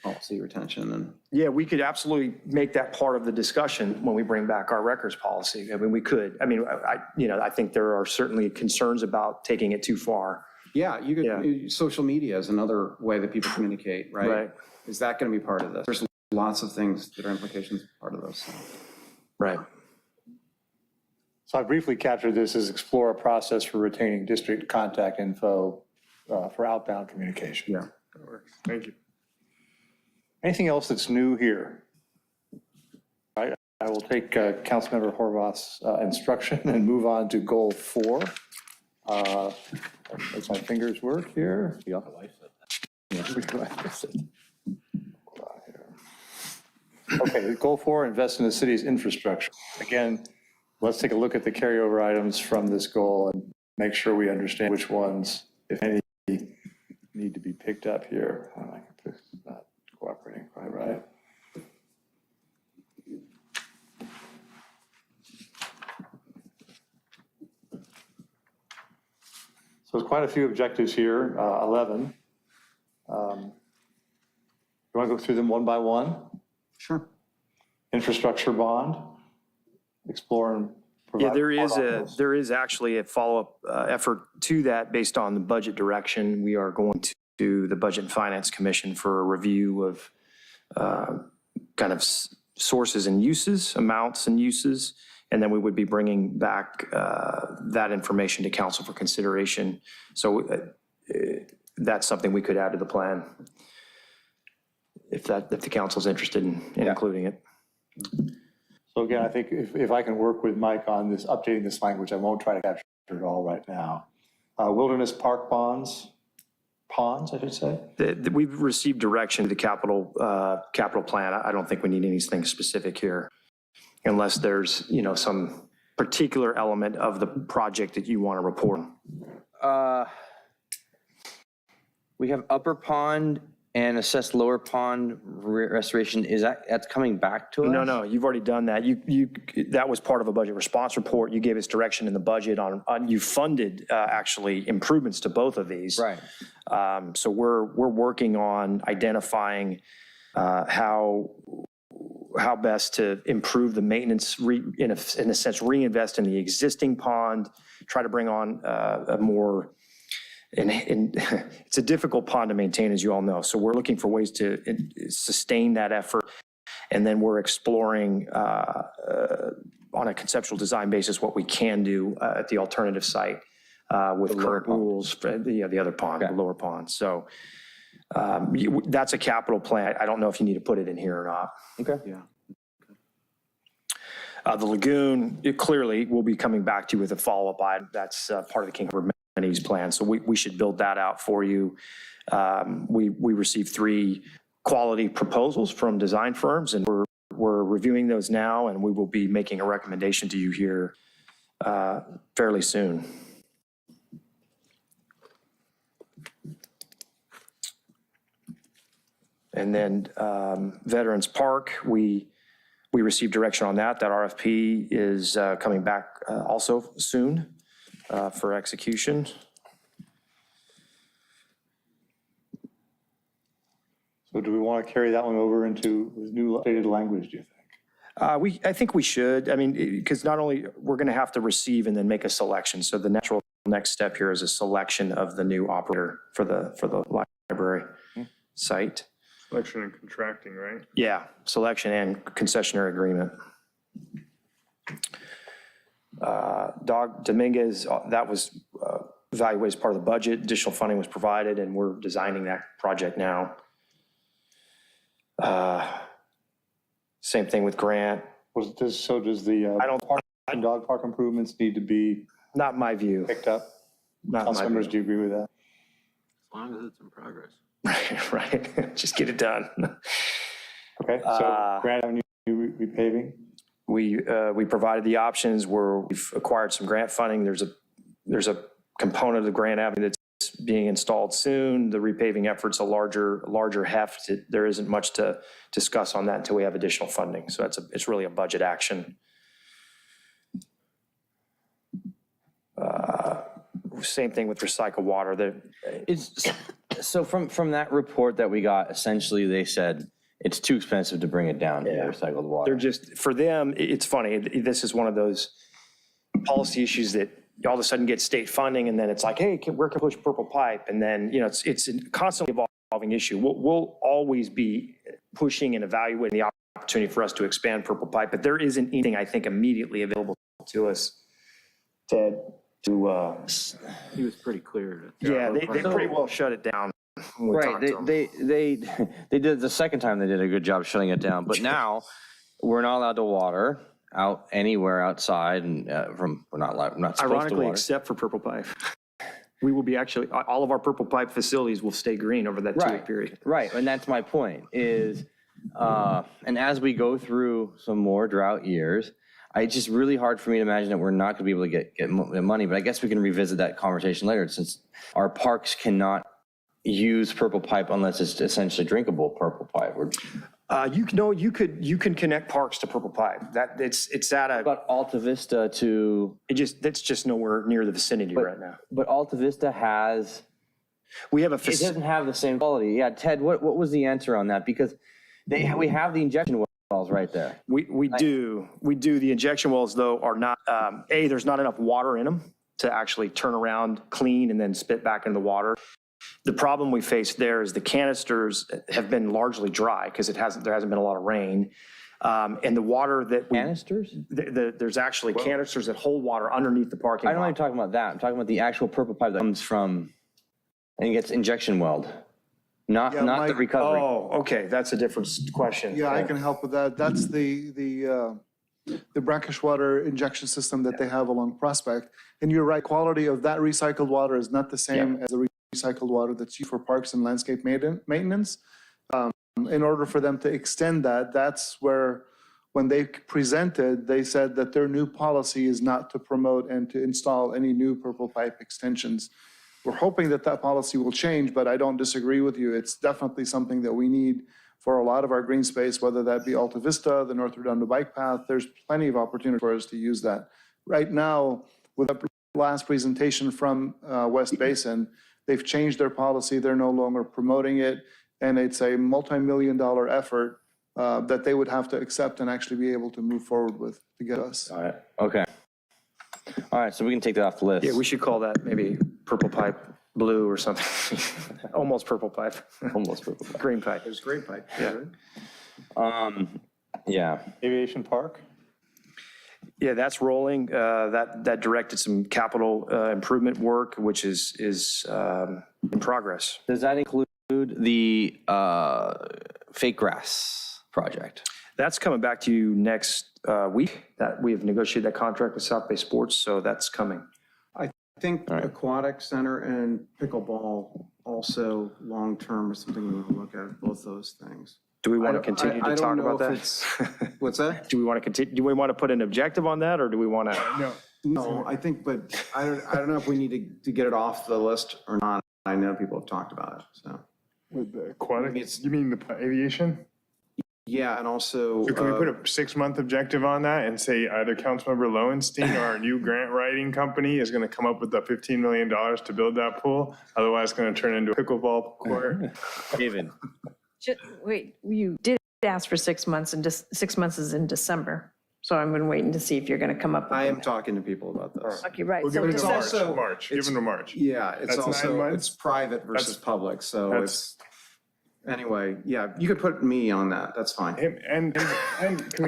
Policy retention and. Yeah, we could absolutely make that part of the discussion when we bring back our records policy. I mean, we could. I mean, I think there are certainly concerns about taking it too far. Yeah, you could. Social media is another way that people communicate, right? Right. Is that going to be part of this? There's lots of things that are implications part of this. So. Right. So I briefly captured this as explore a process for retaining district contact info for outbound communication. Yeah. That works. Thank you. Anything else that's new here? All right, I will take Councilmember Horvath's instruction and move on to goal 4. As my fingers work here. Yeah. Okay, goal 4, invest in the city's infrastructure. Again, let's take a look at the carryover items from this goal and make sure we understand which ones, if any, need to be picked up here. Oh, I can put not cooperating quite right. So there's quite a few objectives here, 11. You want to go through them one by one? Sure. Infrastructure bond, explore and provide. Yeah, there is actually a follow-up effort to that based on the budget direction. We are going to the Budget and Finance Commission for a review of kind of sources and uses, amounts and uses, and then we would be bringing back that information to council for consideration. So that's something we could add to the plan if the council's interested in including it. So again, I think if I can work with Mike on this, updating this language, I won't try to capture it all right now. Wilderness park ponds, I should say. We've received direction to the capital plan. I don't think we need anything specific here, unless there's, some particular element of the project that you want to report. We have Upper Pond and assess Lower Pond restoration. That's coming back to us? No, you've already done that. That was part of a budget response report. You gave us direction in the budget on you funded actually improvements to both of these. Right. So we're working on identifying how how best to improve the maintenance, in a sense, reinvest in the existing pond, try to bring on a more, and it's a difficult pond to maintain, as you all know. So we're looking for ways to sustain that effort. And then we're exploring on a conceptual design basis what we can do at the alternative site with current rules for the other pond, the lower pond. So that's a capital plan. I don't know if you need to put it in here or not. Okay. Yeah. The lagoon, clearly, we'll be coming back to you with a follow-up item. That's part of the King River Amenities plan. So we should build that out for you. We received 3 quality proposals from design firms, and we're reviewing those now, and we will be making a recommendation to you here fairly soon. And then Veterans Park, we received direction on that. That RFP is coming back also soon for execution. So do we want to carry that one over into new updated language, do you think? I think we should. I mean, because not only we're going to have to receive and then make a selection. So the natural next step here is a selection of the new operator for the library site. Selection and contracting, right? Yeah, selection and concessionary agreement. Dog Dominguez, that was evaluated as part of the budget. Additional funding was provided, and we're designing that project now. Same thing with Grant. So does the park and dog park improvements need to be Not my view. picked up? Not Council my members, view. do you agree with that? As long as it's in progress. Right. Just get it done. Okay, so Grant Avenue repaving? We provided the options where we've acquired some grant funding. There's a component of the Grant Avenue that's being installed soon. The repaving effort's a larger heft. There isn't much to discuss on that until we have additional funding. So it's really a budget action. Same thing with recycled water. So from that report that we got, essentially they said it's too expensive to bring it down to recycled water. They're just, for them, it's funny. This is one of those policy issues that all of a sudden get state funding, and then it's like, hey, where can we push purple pipe? And then, it's a constantly evolving issue. We'll always be pushing and evaluating the opportunity for us to expand purple pipe, but there isn't anything, I think, immediately available to us, Ted, to... He was pretty clear. Yeah, they pretty well shut it down. Right, they did the second time. They did a good job shutting it down, but now we're not allowed to water out anywhere outside, and we're not supposed Ironically, to water. except for purple pipe. We will be actually, all of our purple pipe facilities will stay green over that 2-week period. Right, and that's my point is, and as we go through some more drought years, it's just really hard for me to imagine that we're not going to be able to get money, but I guess we can revisit that conversation later, since our parks cannot use purple pipe unless it's essentially drinkable purple pipe. You can connect parks to purple pipe. It's at a. But Alta Vista to. That's just nowhere near the vicinity right now. But Alta Vista has. We have it doesn't have the same quality. Yeah, Ted, what was the answer on that? Because we have the injection wells right there. We do. The injection wells, though, are not, there's not enough water in them to actually turn around, clean, and then spit back into the water. The problem we face there is the canisters have been largely dry because there hasn't been a lot of rain. And the water that canisters? There's actually canisters that hold water underneath the parking lot. I don't want to talk about that. I'm talking about the actual purple pipe that comes from and gets injection welled. Not the recovery. Oh, okay, that's a different question. Yeah, I can help with that. That's the brackish water injection system that they have along Prospect. And you're right, quality of that recycled water is not the same as the recycled water that's used for parks and landscape maintenance. In order for them to extend that, that's where, when they presented, they said that their new policy is not to promote and to install any new purple pipe extensions. We're hoping that policy will change, but I don't disagree with you. It's definitely something that we need for a lot of our green space, whether that be Alta Vista, the North Redondo bike path. There's plenty of opportunity for us to use that. Right now, with the last presentation from West Basin, they've changed their policy. They're no longer promoting it, and it's a multi-million-dollar effort that they would have to accept and actually be able to move forward with to get us. All right, okay. All right, so we can take that off the list. Yeah, we should call that maybe purple pipe blue or something. Almost purple pipe. Almost purple. Green pipe. There's great pipe. Yeah. Aviation Park? Yeah, that's rolling. That directed some capital improvement work, which is in progress. Does that include the fake grass project? That's coming back to you next week. That we have negotiated that contract with South Bay Sports, so that's coming. I think Aquatic Center and pickleball also long-term is something we want to look at, both those things. Do we want to I continue to don't talk know about if that? What's that? Do we want to continue? Do we want to put an objective on that, or do we want to? No, I think, but I don't know if we need to get it off the list or not. I know people have talked about it, so. With the aquatic, Maybe it's- you mean the aviation? Yeah, and also. So can we put a 6-month objective on that and say either Councilmember Lowenstein or our new grant writing company is going to come up with the $15 million to build that pool? Otherwise, it's going to turn into a pickleball court. David. Wait, you did ask for 6 months, and just 6 months is in December. So I'm been waiting to see if you're going to come up with. I am talking to people about this. Okay, right. We'll So give it to March, December- March, give them to March. Yeah, it's That's 9 also, months? it's private versus public, so that's- it's, anyway, yeah, you could put me on that, that's fine. And can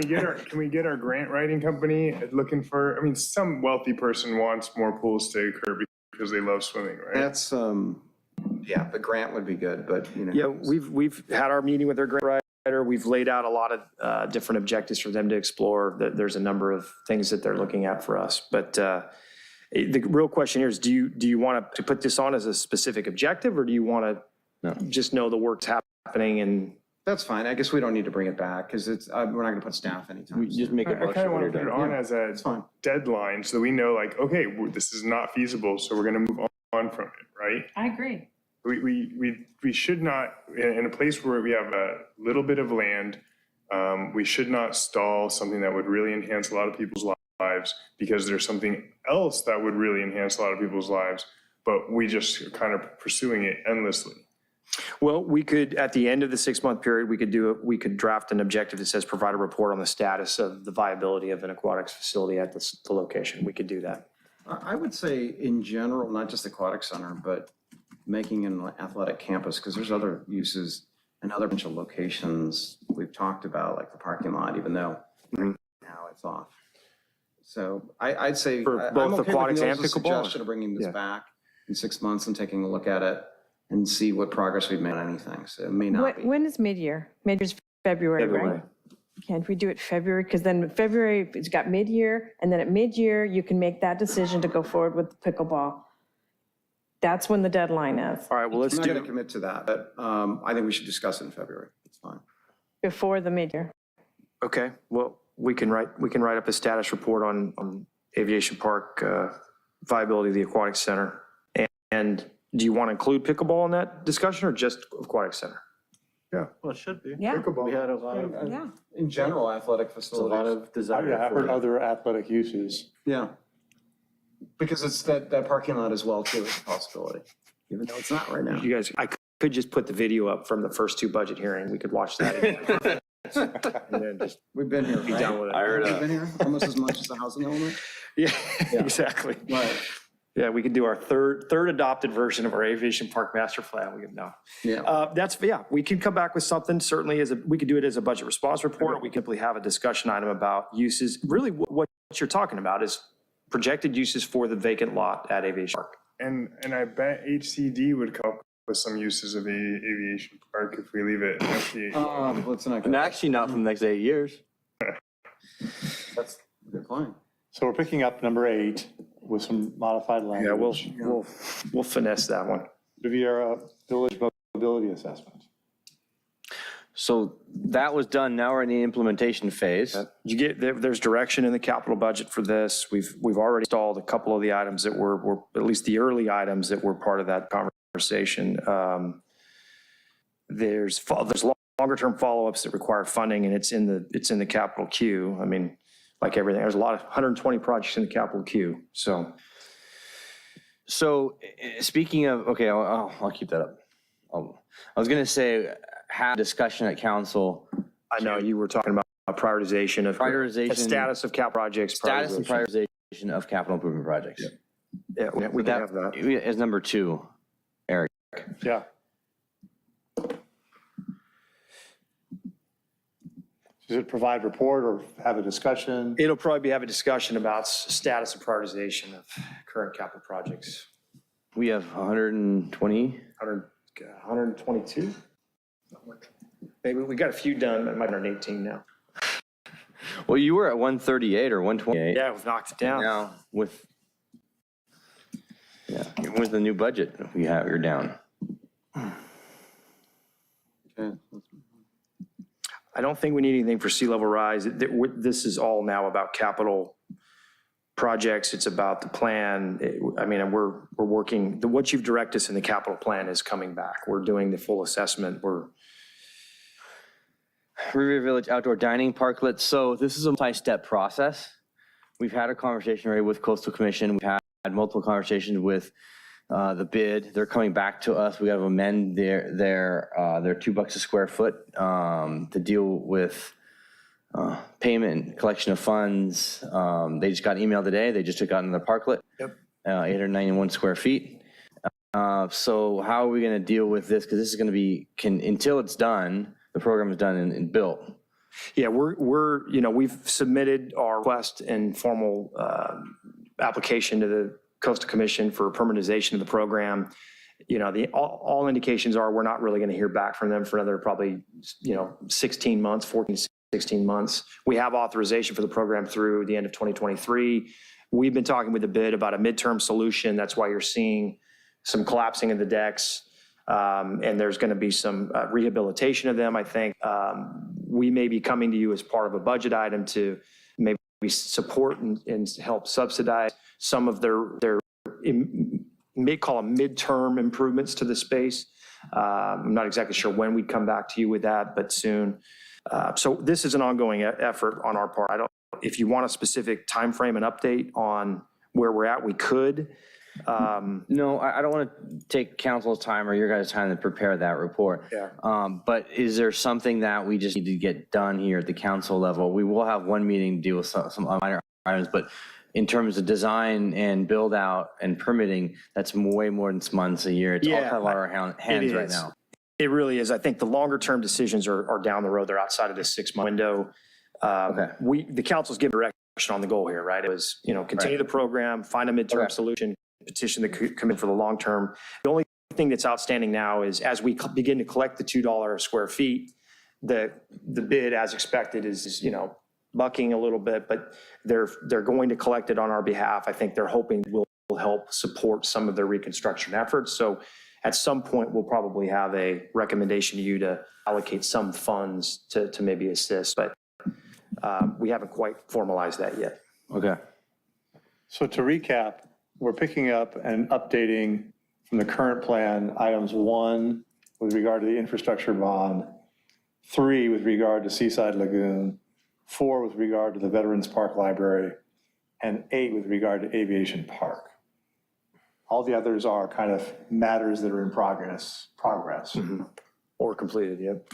we get our grant writing company looking for, I mean, some wealthy person wants more pools to occur because they love swimming, right? That's, yeah, the grant would be good, but, you know. Yeah, we've had our meeting with their grant writer. We've laid out a lot of different objectives for them to explore. There's a number of things that they're looking at for us. But the real question here is, do you want to put this on as a specific objective, or do you want to just know the work's happening and? That's fine, I guess we don't need to bring it back, because it's, we're not gonna put staff anytime. We just make a I kind motion of when want you're to put it done. on as a It's fine. deadline so that we know like, okay, this is not feasible, so we're going to move on from it, right? I agree. We should not, in a place where we have a little bit of land, we should not stall something that would really enhance a lot of people's lives because there's something else that would really enhance a lot of people's lives, but we just kind of pursuing it endlessly. Well, we could, at the end of the 6-month period, we could draft an objective that says provide a report on the status of the viability of an aquatics facility at the location. We could do that. I would say in general, not just aquatic center, but making an athletic campus, because there's other uses and other potential locations we've talked about, like the parking lot, even though right now it's off. So I'd say, For I'm both okay with aquatics and Neil's pickleball? suggestion of bringing this back in 6 months and taking a look at it and see what progress we've made on anything. So it may not be. When is mid-year? Mid-year's February, February. right? Can't we do it February? Because then February, it's got mid-year, and then at mid-year, you can make that decision to go forward with pickleball. That's when the deadline is, All right, well, let's I'm not going to do, commit to that, but I think we should discuss it in February. It's fine. before the mid-year. okay, well, we can write up a status report on Aviation Park viability of the aquatic center. And do you want to include pickleball in that discussion or just aquatic center? Well, it should be. Yeah. We had a lot of, Yeah. In general, athletic a lot facilities. of desire Yeah, I've for heard it. other athletic uses. Yeah. Because it's that parking lot as well too is a possibility, even though it's not right now. You guys, I could just put the video up from the first 2 budget hearing. We could watch that. And then just We've been here, be right? done with it. I heard We've been here almost as much as the housing element. Yeah, exactly. Right. Yeah, we could do our third adopted version of our aviation park master plan. We could know. Yeah. We can come back with something, certainly we could do it as a budget response report, or we could simply have a discussion item about uses. Really, what you're talking about is projected uses for the vacant lot at Aviation Park. And I bet HCD would come up with some uses of the aviation park if we leave it empty. Let's not. And actually not for the next 8 years. That's a good point. So we're picking up number 8 with some modified Yeah, language. we'll finesse that one. Riviera Village Mobility Assessment. So that was done. Now we're in the implementation phase. There's direction in the capital budget for this. We've already installed a couple of the items that were at least the early items that were part of that conversation. There's longer term follow-ups that require funding, and it's in the capital queue. I mean, like everything, there's 120 projects in the capital queue. So Speaking of, okay, I'll keep that up. I was going to say, have a discussion at council I know you were talking about prioritization of. Prioritization. Status of cap projects. Status and prioritization of capital improvement projects. Yeah, we can have that. As number 2, Eric. Yeah. Does it provide report or have a discussion? It'll probably have a discussion about status of prioritization of current capital projects. We have 120. 122? Maybe we got a few done, but it might be 118 now. Well, you were at 138 or 128. Yeah, we've knocked it down. Now with the new budget, you're down. Okay. I don't think we need anything for sea level rise. This is all now about capital projects. It's about the plan. I mean, we're working, what you've directed us in the capital plan is coming back. We're doing the full assessment. River Village outdoor dining parklets. So this is a multi-step process. We've had a conversation already with Coastal Commission. We've had multiple conversations with the bid. They're coming back to us. We got to amend their $2 a square foot to deal with payment and collection of funds. They just got emailed today. They just took out another parklet. Yep. 891 square feet. So how are we going to deal with this? Because this is going to be, until it's done, the program is done and built. Yeah, we've submitted our request and formal application to the Coastal Commission for permanentization of the program. All indications are we're not really going to hear back from them for another probably 16 months, 14 to 16 months. We have authorization for the program through the end of 2023. We've been talking with the bid about a midterm solution. That's why you're seeing some collapsing of the decks. And there's going to be some rehabilitation of them, I think. We may be coming to you as part of a budget item to maybe support and help subsidize some of their may call them midterm improvements to the space. I'm not exactly sure when we'd come back to you with that, but soon. So this is an ongoing effort on our part. If you want a specific time frame and update on where we're at, we could. No, I don't want to take council's time or your guys' time to prepare that report. Yeah. But is there something that we just need to get done here at the council level? We will have one meeting to deal with some minor items, but in terms of design and build out and permitting, that's way more than months a year. It's all kind of on our hands right now. It really is. I think the longer term decisions are down the road. They're outside of this 6-month window. The council's given direction on the goal here, right? It was, continue the program, find a midterm solution, petition the committee for the long term. The only thing that's outstanding now is as we begin to collect the $2 a square feet, the bid as expected is bucking a little bit, but they're going to collect it on our behalf. I think they're hoping will help support some of their reconstruction efforts. So at some point, we'll probably have a recommendation to you to allocate some funds to maybe assist, but we haven't quite formalized that yet. Okay. So to recap, we're picking up and updating from the current plan, items 1 with regard to the infrastructure bond, 3 with regard to Seaside Lagoon, 4 with regard to the Veterans Park Library, and 8 with regard to Aviation Park. All the others are kind of matters that are in progress. Mm-hmm. Or completed, yep.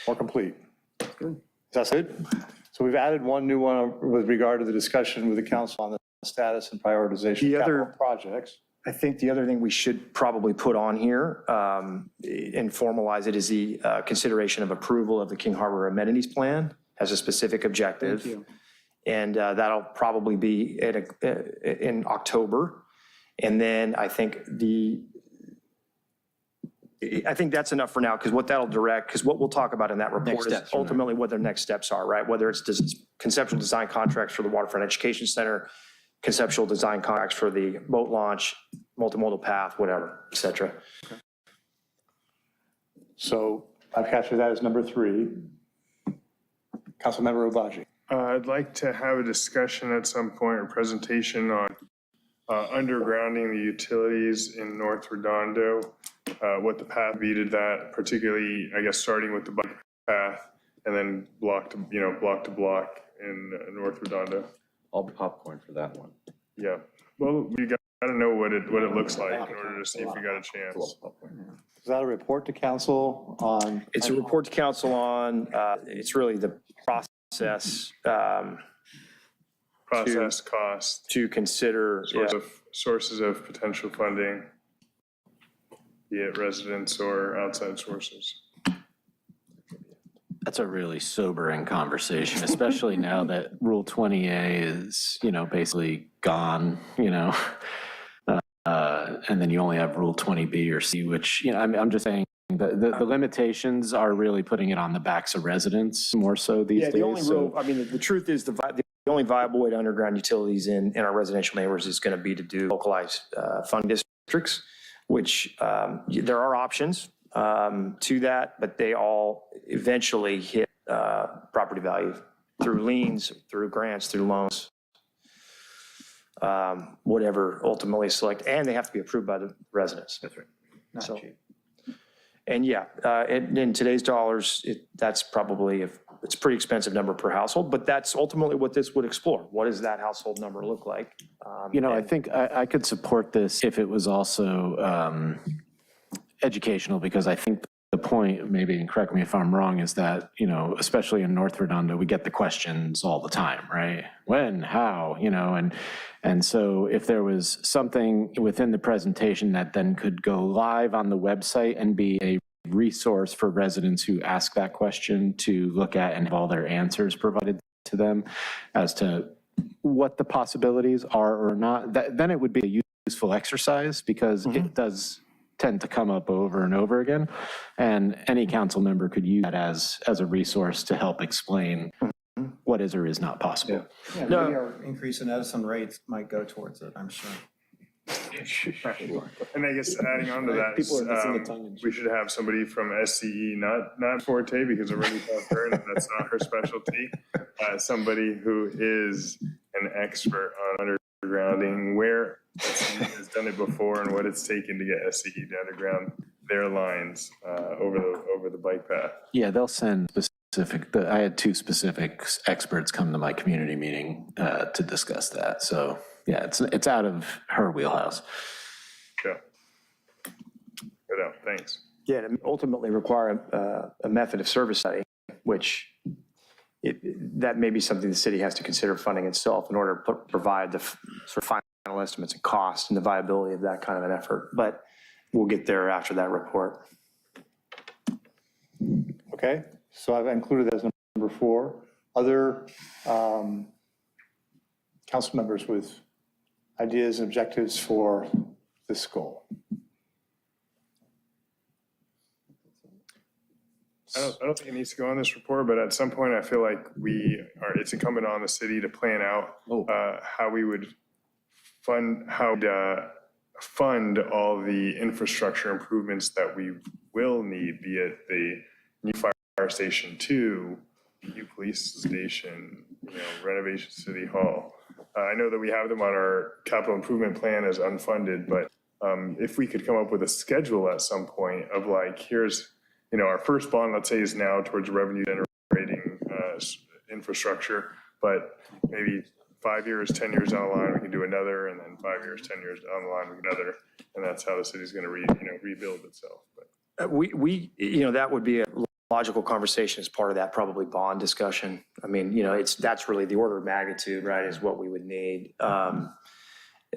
Or complete. Good. Is that good? So we've added one new one with regard to the discussion with the council on the status and prioritization of capital projects. I think the other thing we should probably put on here and formalize it is the consideration of approval of the King Harbor Amenities Plan as a specific objective. Thank you. And that'll probably be in October. And then I think that's enough for now, because what that'll direct, because what we'll talk about in that report is ultimately what their next steps are, right? Whether it's conceptual design contracts for the Waterfront Education Center, conceptual design contracts for the boat launch, multimodal path, whatever, et cetera. Okay. So I've captured that as number 3. Councilmember Obagi. I'd like to have a discussion at some point, or presentation on undergrounding the utilities in North Redondo, what the path be to that, particularly, I guess, starting with the bike path and then block to block in North Redondo. I'll popcorn for that one. Yeah. Well, you to know what it looks like in order to see if we got a chance. Is that a report to council on? It's a report to council on, it's really the process Process, cost, to consider. sources of potential funding, be it residents or outside sources. That's a really sobering conversation, especially now that Rule 20A is, basically gone, and then you only have Rule 20B or C, which, I'm just saying the limitations are really putting it on the backs of residents more so these days. Yeah, the only real, the truth is the only viable way to underground utilities in our residential neighborhoods is going to be to do localized fund districts, which there are options to that, but they all eventually hit property value through liens, through grants, through loans, whatever ultimately select, and they have to be approved by the residents. That's right. Not So- cheap. And yeah, in today's dollars, that's probably, it's a pretty expensive number per household, but that's ultimately what this would explore. What does that household number look like? I think I could support this if it was also educational, because I think the point, maybe, and correct me if I'm wrong, is that, especially in North Redondo, we get the questions all the time, right? When, how, and so if there was something within the presentation that then could go live on the website and be a resource for residents who ask that question to look at and have all their answers provided to them as to what the possibilities are or not, then it would be a useful exercise, because it does tend to come up over and over again. And any council member could use that as a resource to help explain what is or is not possible. Yeah, maybe our increase in Edison rates might go towards it, I'm sure. And I guess adding on to that, we should have somebody from SCE, not Forte, because I already have her and that's not her specialty. Somebody who is an expert on undergrounding, where SCE has done it before and what it's taken to get SCE to underground their lines over the bike path. Yeah, they'll send specific, I had 2 specific experts come to my community meeting to discuss that. So yeah, it's out of her wheelhouse. Yeah. Good out, thanks. Yeah, and ultimately require a method of service study, which that may be something the city has to consider funding itself in order to provide the sort of final estimates and cost and the viability of that kind of an effort. But we'll get there after that report. Okay, so I've included that as number 4. Other council members with ideas and objectives for this goal? I don't think it needs to go on this report, but at some point I feel like it's incumbent on the city to plan out how we would fund all the infrastructure improvements that we will need, be it the new fire station 2, new police station, renovation City Hall. I know that we have them on our capital improvement plan as unfunded, but if we could come up with a schedule at some point of here's, our first bond, let's say, is now towards revenue generating infrastructure, but maybe 5 years, 10 years down the line, we can do another, and then 5 years, 10 years down the line, we can do another, and that's how the city's going to rebuild itself. But That would be a logical conversation as part of that probably bond discussion. I mean, that's really the order of magnitude, right, is what we would need.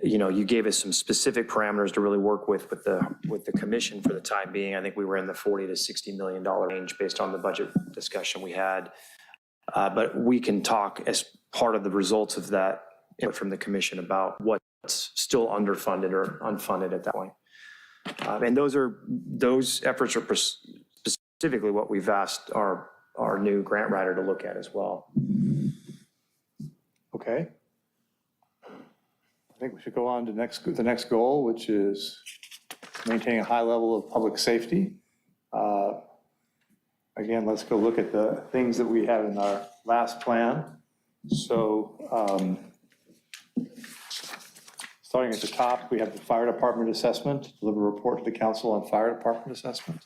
You gave us some specific parameters to really work with the commission for the time being. I think we were in the $40 to $60 million range based on the budget discussion we had. But we can talk as part of the results of that from the commission about what's still underfunded or unfunded at that point. And those efforts are specifically what we've asked our new grant writer to look at as well. Okay. I think we should go on to the next goal, which is maintaining a high level of public safety. Again, let's go look at the things that we have in our last plan. So starting at the top, we have the fire department assessment, deliver a report to the council on fire department assessment.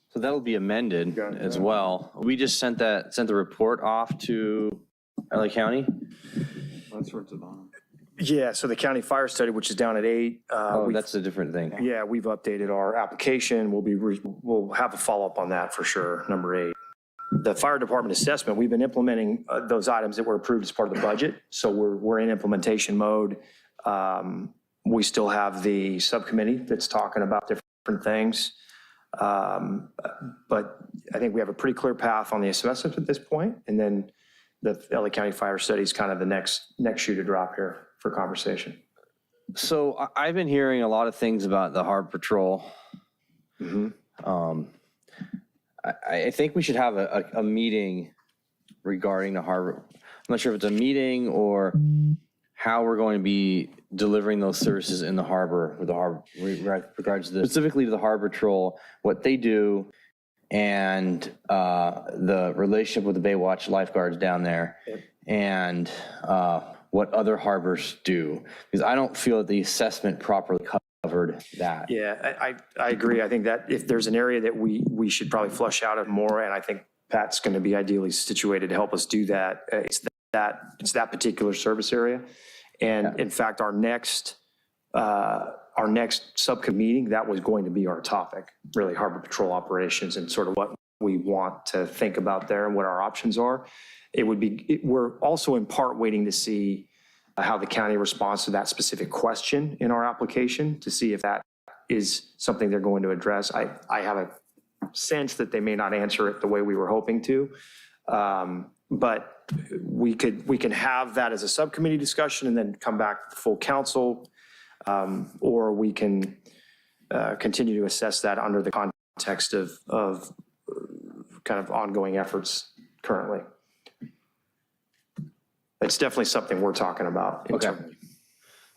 So that'll be amended as well. We just sent the report off to LA County. That's where it's at bottom. Yeah, so the county fire study, which is down at 8. Oh, that's a different thing. Yeah, we've updated our application. We'll have a follow-up on that for sure, number 8. The fire department assessment, we've been implementing those items that were approved as part of the budget. So we're in implementation mode. We still have the subcommittee that's talking about different things. But I think we have a pretty clear path on the assessment at this point. And then the LA County Fire Study is kind of the next shoe to drop here for conversation. So I've been hearing a lot of things about the Harbor Patrol. I think we should have a meeting regarding the harbor. I'm not sure if it's a meeting or how we're going to be delivering those services in the harbor with the harbor, regards to this, specifically to the Harbor Patrol, what they do, and the relationship with the Baywatch lifeguards down there, and what other harbors do. Because I don't feel that the assessment properly covered that. Yeah, I agree. I think that if there's an area that we should probably flush out more, and I think Pat's going to be ideally situated to help us do that, it's that particular service area. And in fact, our next subcommittee meeting, that was going to be our topic, really Harbor Patrol operations and sort of what we want to think about there and what our options are. We're also in part waiting to see how the county responds to that specific question in our application to see if that is something they're going to address. I have a sense that they may not answer it the way we were hoping to. But we can have that as a subcommittee discussion and then come back to the full council, or we can continue to assess that under the context of kind of ongoing efforts currently. It's definitely something we're talking about. Okay.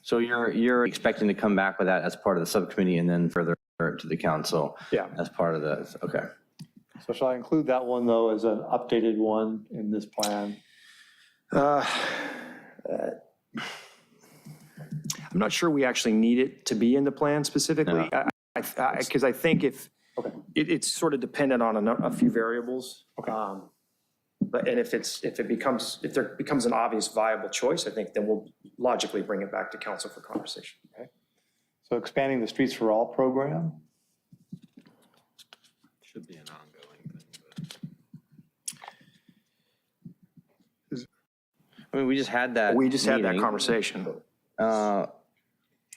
So you're expecting to come back with that as part of the subcommittee and then further to the council? Yeah. As part of this, okay. So shall I include that one, though, as an updated one in this plan? I'm not sure we actually need it to be in the plan specifically, because I think if, it's sort of dependent on a few variables. But if there becomes an obvious viable choice, I think then we'll logically bring it back to council for conversation. Okay. So expanding the Streets for All program? Should be an ongoing thing. I mean, we just had that. We just had that meeting. conversation. That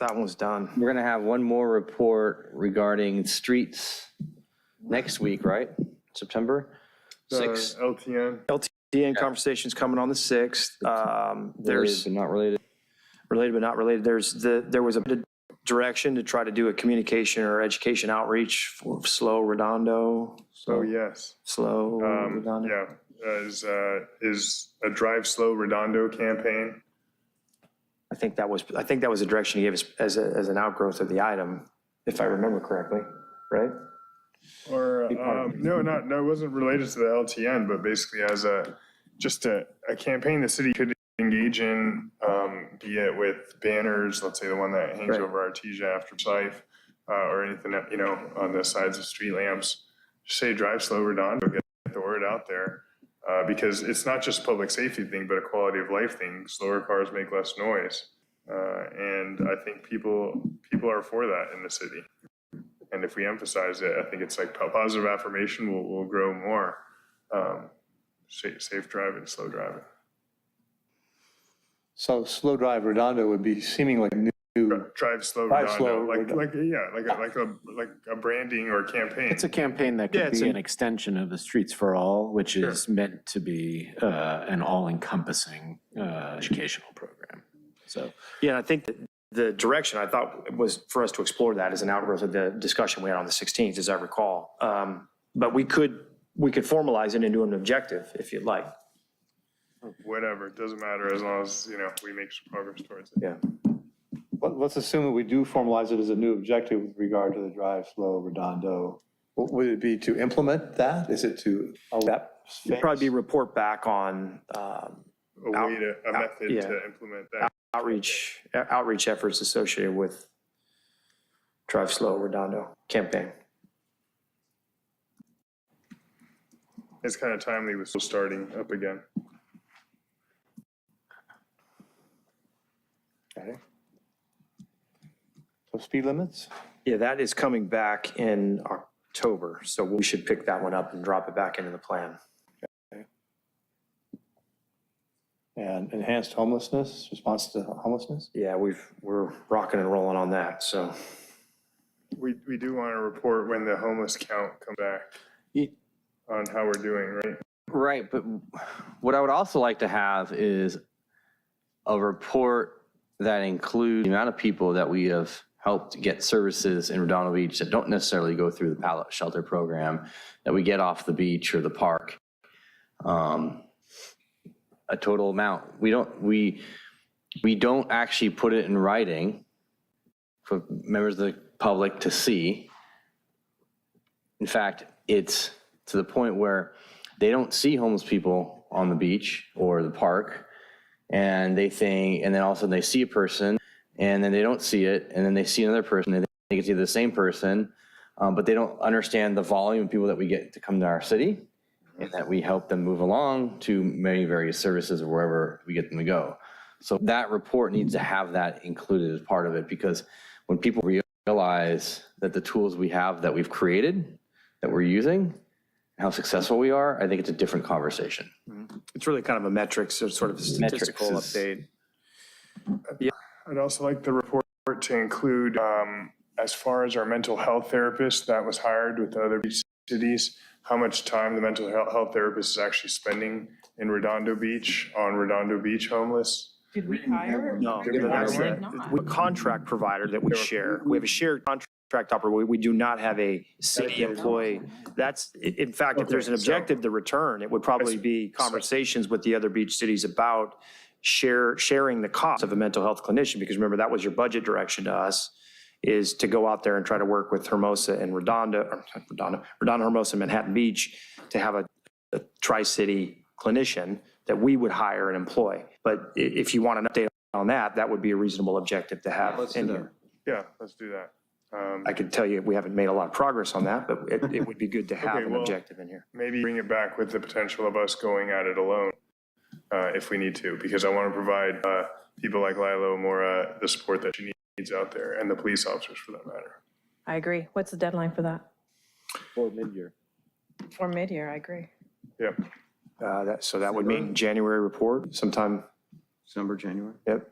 one's done. We're going to have one more report regarding streets next week, right? September 6th. LTN. LTN conversation's coming on the 6th. Related but not related. Related but not related. There was a direction to try to do a communication or education outreach for Slow Redondo. Oh, yes. Slow Redondo. Yeah, is a Drive Slow Redondo campaign. I think that was a direction he gave us as an outgrowth of the item, if I remember correctly, right? Or, no, it wasn't related to the LTN, but basically as a campaign the city could engage in, be it with banners, let's say the one that hangs over Artesia after Sife, or anything, on the sides of street lamps. Just say Drive Slow Redondo, get the word out there. Because it's not just a public safety thing, but a quality of life thing. Slower cars make less noise. And I think people are for that in the city. And if we emphasize it, I think it's like positive affirmation will grow more. Safe driving, slow driving. So Slow Drive Redondo would be seeming like a new. Drive Slow Drive Redondo, Slow like a branding or a campaign. It's a campaign that could be an extension of the Streets for All, which is meant to be an all-encompassing educational program. So, yeah, I think that the direction I thought was for us to explore that as an outgrowth of the discussion we had on the 16th, as I recall. But we could formalize it into an objective if you'd like. Whatever, it doesn't matter as long as, we make some progress towards it. Yeah. Let's assume that we do formalize it as a new objective with regard to the Drive Slow Redondo. Would it be to implement that? Is it to that? It'd probably be report back on A method to implement that. outreach efforts associated with Drive Slow Redondo campaign. It's kind of timely with still starting up again. speed limits? Yeah, that is coming back in October, so we should pick that one up and drop it back into the plan. And enhanced homelessness, response to homelessness? Yeah, we're rocking and rolling on that, so. We do want to report when the homeless count comes back on how we're doing, right? Right, but what I would also like to have is a report that includes the amount of people that we have helped get services in Redondo Beach that don't necessarily go through the pallet shelter program, that we get off the beach or the park. A total amount. We don't actually put it in writing for members of the public to see. In fact, it's to the point where they don't see homeless people on the beach or the park, and they think, and then all of a sudden they see a person, and then they don't see it, and then they see another person, and they think it's either the same person, but they don't understand the volume of people that we get to come to our city, and that we help them move along to many various services or wherever we get them to go. So that report needs to have that included as part of it, because when people realize that the tools we have that we've created, that we're using, how successful we are, I think it's a different conversation. It's really kind of a metrics, or sort of a statistical Metrics update. I'd also like the report to include, as far as our mental health therapist that was hired with the other beach cities, how much time the mental health therapist is actually spending in Redondo Beach, on Redondo Beach homeless. Did we hire? No, We that's did a not. contract provider that we share. We have a shared contract operator. We do not have a city employee. That's, in fact, if there's an objective to return, it would probably be conversations with the other beach cities about sharing the cost of a mental health clinician, because remember, that was your budget direction to us, is to go out there and try to work with Hermosa and Redondo, Hermosa, and Manhattan Beach to have a tri-city clinician that we would hire and employ. But if you want an update on that, that would be a reasonable objective to have in here. Yeah, let's do that. I can tell you, we haven't made a lot of progress on that, but it would be good to have an objective in here. Maybe bring it back with the potential of us going at it alone if we need to, because I want to provide people like Lilo more the support that she needs out there, and the police officers for that matter. I agree. What's the deadline for that? For mid-year. For mid-year, I agree. Yep. So that would mean January report sometime. December, January? Yep.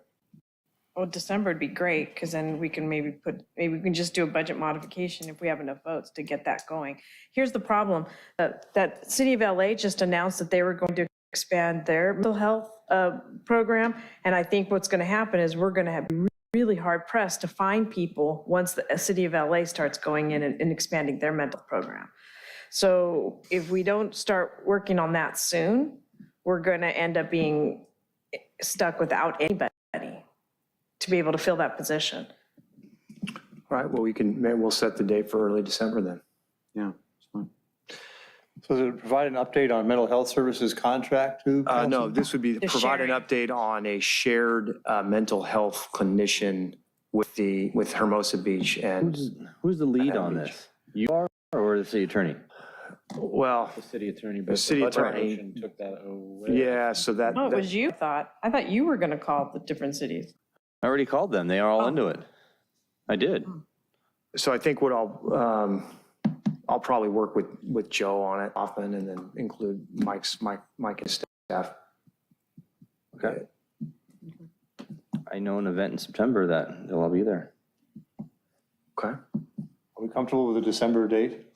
Well, December would be great, because then we can maybe we can just do a budget modification if we have enough votes to get that going. Here's the problem, that City of LA just announced that they were going to expand their mental health program, and I think what's going to happen is we're going to have really hard pressed to find people once the City of LA starts going in and expanding their mental program. So if we don't start working on that soon, we're going to end up being stuck without anybody to be able to fill that position. All right, well, we'll set the date for early December then. Yeah, it's fine. So does it provide an update on mental health services contract too? No, this would be The provide an sharing. update on a shared mental health clinician with Hermosa Beach and, Who's the lead on Beach. this? You are, or the city attorney? well, The city attorney, The but city the budget attorney- motion took that away. yeah, so that. Oh, it was you, I thought you were going to call the different cities. I already called them. They are all into it. I did. So I think what I'll probably work with Joe on it often, and then include Mike and his staff. Okay. I know an event in September that they'll all be there. Okay. Are we comfortable with the December date?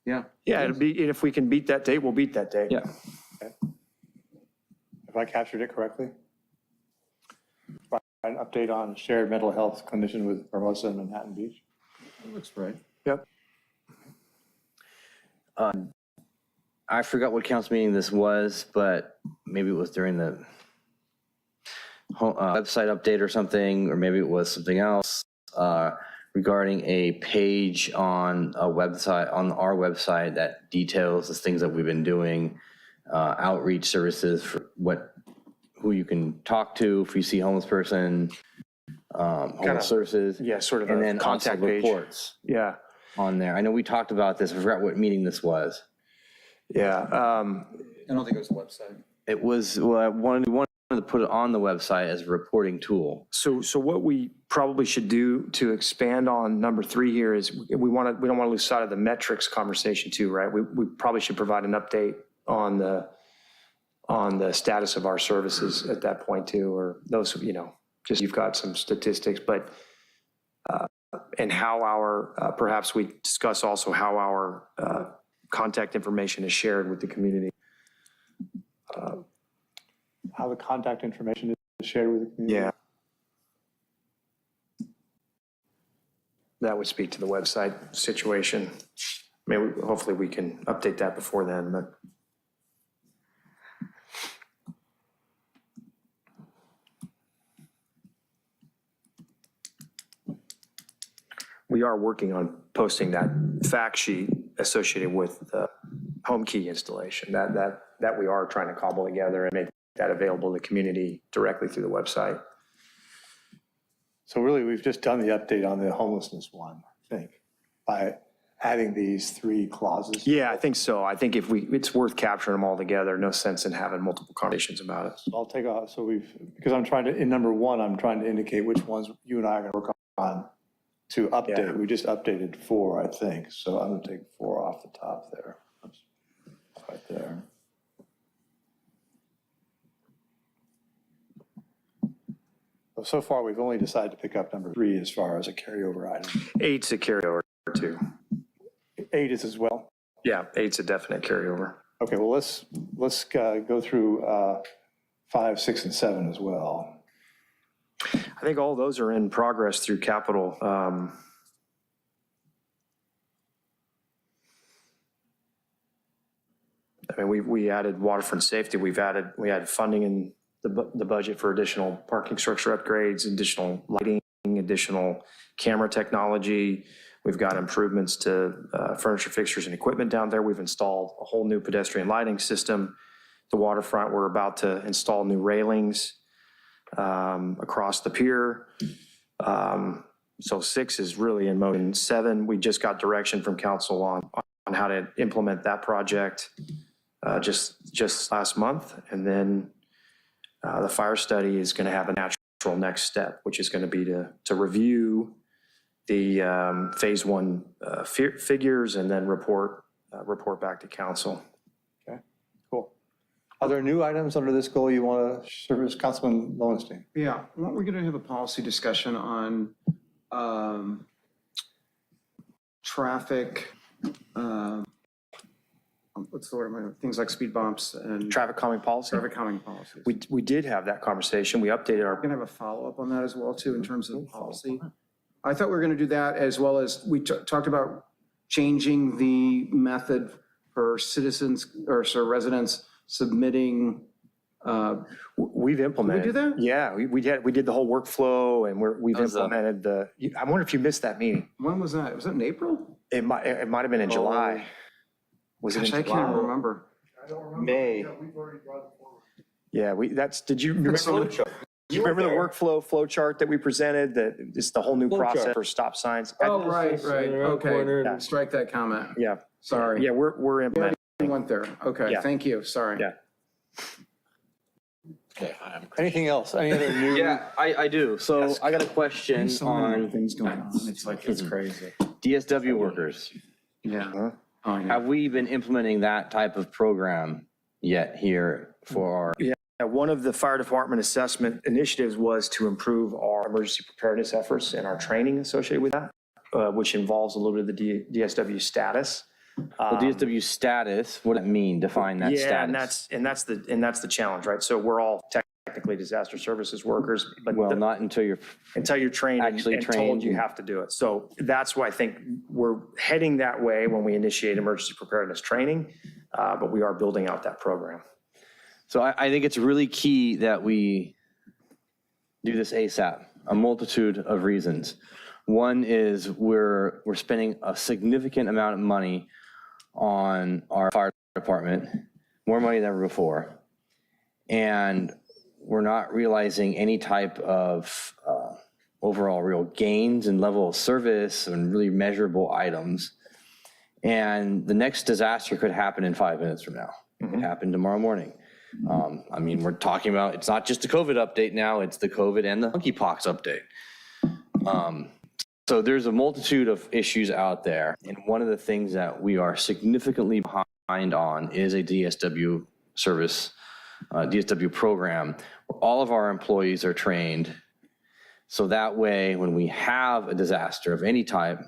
Yeah. Yeah, it'll be, and if we can beat that date, we'll beat that date. Yeah. If I captured it correctly? An update on shared mental health clinician with Hermosa and Manhattan Beach? Looks right. Yep. I forgot what council meeting this was, but maybe it was during the website update or something, or maybe it was something else regarding a page on a website, on our website, that details the things that we've been doing, outreach services for who you can talk to if you see a homeless person, homeless services. Yeah, sort of and a then also contact page. reports Yeah, on there. I know we talked about this. I forgot what meeting this was. yeah. I don't think it was a website. It was, well, one to put it on the website as a reporting tool. So what we probably should do to expand on number 3 here is we don't want to lose sight of the metrics conversation too, right? We probably should provide an update on the status of our services at that point too, or those, just you've got some statistics, but and how our, perhaps we discuss also how our contact information is shared with the community. How the contact information is shared with the community. Yeah. That would speak to the website situation. I mean, hopefully we can update that before then, but. We are working on posting that fact sheet associated with the home key installation that we are trying to cobble together and make that available to the community directly through the website. So really, we've just done the update on the homelessness one, I think, by adding these 3 clauses. Yeah, I think so. I think it's worth capturing them all together. No sense in having multiple conversations about it. So I'll take off, because I'm trying to, in number 1, I'm trying to indicate which ones you and I are going to work on to update. Yeah. We just updated 4, I think. So I'm going to take 4 off the top there. Oops. Right there. So far, we've only decided to pick up number 3 as far as a carryover item. 8's a carryover too. 8 is as well. Yeah, 8's a definite carryover. Okay, well, let's go through 5, 6, and 7 as well. I think all those are in progress through capital. I mean, we added waterfront safety. We added funding in the budget for additional parking structure upgrades, additional lighting, additional camera technology. We've got improvements to furniture, fixtures, and equipment down there. We've installed a whole new pedestrian lighting system. The waterfront, we're about to install new railings across the pier. So 6 is really in motion. 7, we just got direction from council on how to implement that project just last month. And then the fire study is going to have a natural next step, which is going to be to review the phase 1 figures and then report back to council. Okay, cool. Are there new items under this goal you want to service, Councilman Lowenstein? Yeah, we're going to have a policy discussion on traffic, what's the word, things like speed bumps and Traffic calming policy? traffic calming policies. We did have that conversation. We updated We're our, going to have a follow-up on that as well, too, in terms of policy. I thought we were going to do that, as well as we talked about changing the method for citizens or residents submitting. we've implemented. Did we do that? Yeah, we did the whole workflow, and we've implemented I wonder if you missed that meeting. When was that? Was that in April? It might have been in July. Was it in Gosh, I July? can't remember. I don't remember. May. Yeah, we've already brought it forward. Yeah, did you remember? Do you remember the flow chart that we presented, that it's the whole new process for stop signs? Oh, right, okay. Strike that comment. Yeah, Sorry. yeah, we're implementing. Went there. Okay, Yeah. thank you, sorry. Yeah. Anything else? Any other new? Yeah, I do. So I got a question So many on things going on, it's like, it's crazy. DSW workers. Yeah. Oh, yeah. Have we been implementing that type of program yet here for our? Yeah, one of the fire department assessment initiatives was to improve our emergency preparedness efforts and our training associated with that, which involves a little bit of the DSW status. Well, DSW status, what does that mean? Define that status. Yeah, and that's the challenge, right? So we're all technically disaster services workers, but Well, not until you're, you're trained actually and trained told you and- have to do it. So that's why I think we're heading that way when we initiate emergency preparedness training, but we are building out that program. so I think it's really key that we do this ASAP, a multitude of reasons. One is we're spending a significant amount of money on our fire department, more money than ever before. And we're not realizing any type of overall real gains in level of service and really measurable items. And the next disaster could happen in 5 minutes from now. It could happen tomorrow morning. I mean, we're talking about, it's not just the COVID update now, it's the COVID and the monkeypox update. So there's a multitude of issues out there. And one of the things that we are significantly behind on is a DSW service, DSW program, where all of our employees are trained. So that way, when we have a disaster of any type,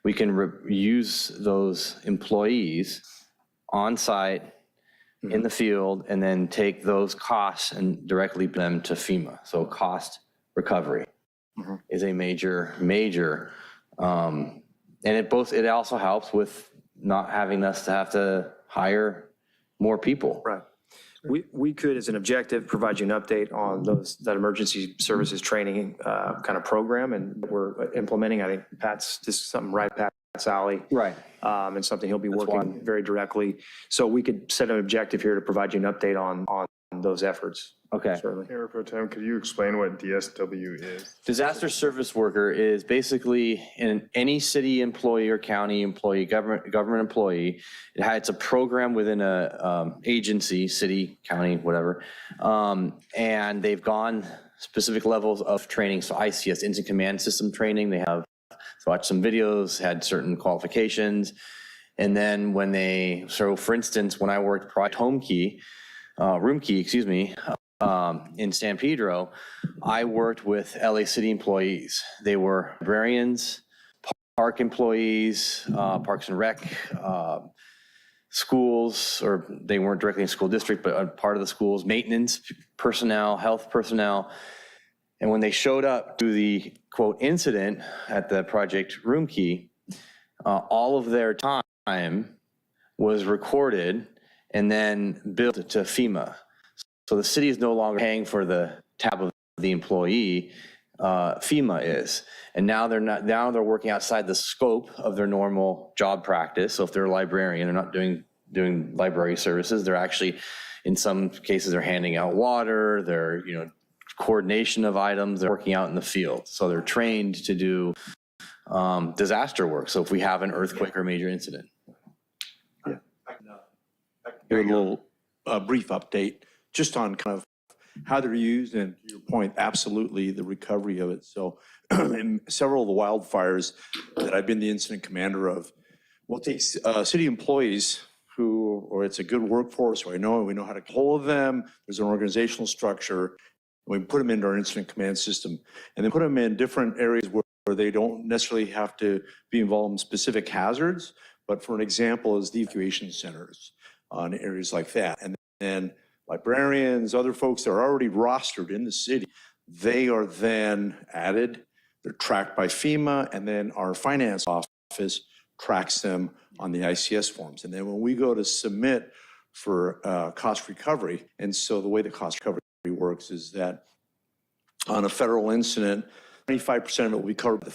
we can use those employees on site, in the field, and then take those costs and directly put them to FEMA. So cost recovery is a major, and it also helps with not having us to have to hire more people. Right. We could, as an objective, provide you an update on that emergency services training kind of program, and we're implementing. I think this is something right Pat's alley. Right. And something he'll be working very directly. So we could set an objective here to provide you an update on those efforts. Okay. Certainly. Mayor Pro Tem, could you explain what DSW is? Disaster service worker is basically any city employee or county employee, government employee. It's a program within a agency, city, county, whatever. And they've gone specific levels of training. So ICS, Instant Command System training, they have watched some videos, had certain qualifications. And then for instance, when I worked room key, in San Pedro, I worked with LA City employees. They were librarians, park employees, Parks and Rec, schools, or they weren't directly in school district, but a part of the schools, maintenance personnel, health personnel. And when they showed up to the quote incident at the project Room Key, all of their time was recorded and then billed to FEMA. So the city is no longer paying for the tab of the employee, FEMA is. And now they're working outside the scope of their normal job practice. So if they're a librarian, they're not doing library services. They're actually, in some cases, they're handing out water, they're, coordination of items, they're working out in the field. So they're trained to do disaster work. So if we have an earthquake or major incident. Yeah. Here a little brief update just on kind of how they're used, and to your point, absolutely the recovery of it. So in several of the wildfires that I've been the incident commander of, we'll take city employees or it's a good workforce, or we know how to hold them, there's an organizational structure. We put them into our incident command system and then put them in different areas where they don't necessarily have to be involved in specific hazards. But for an example is the evacuation centers on areas like that. And then librarians, other folks that are already rostered in the city, they are then added, they're tracked by FEMA, and then our finance office tracks them on the ICS forms. And then when we go to submit for cost recovery, and so the way the cost recovery works is that on a federal incident, 25% of it will be covered by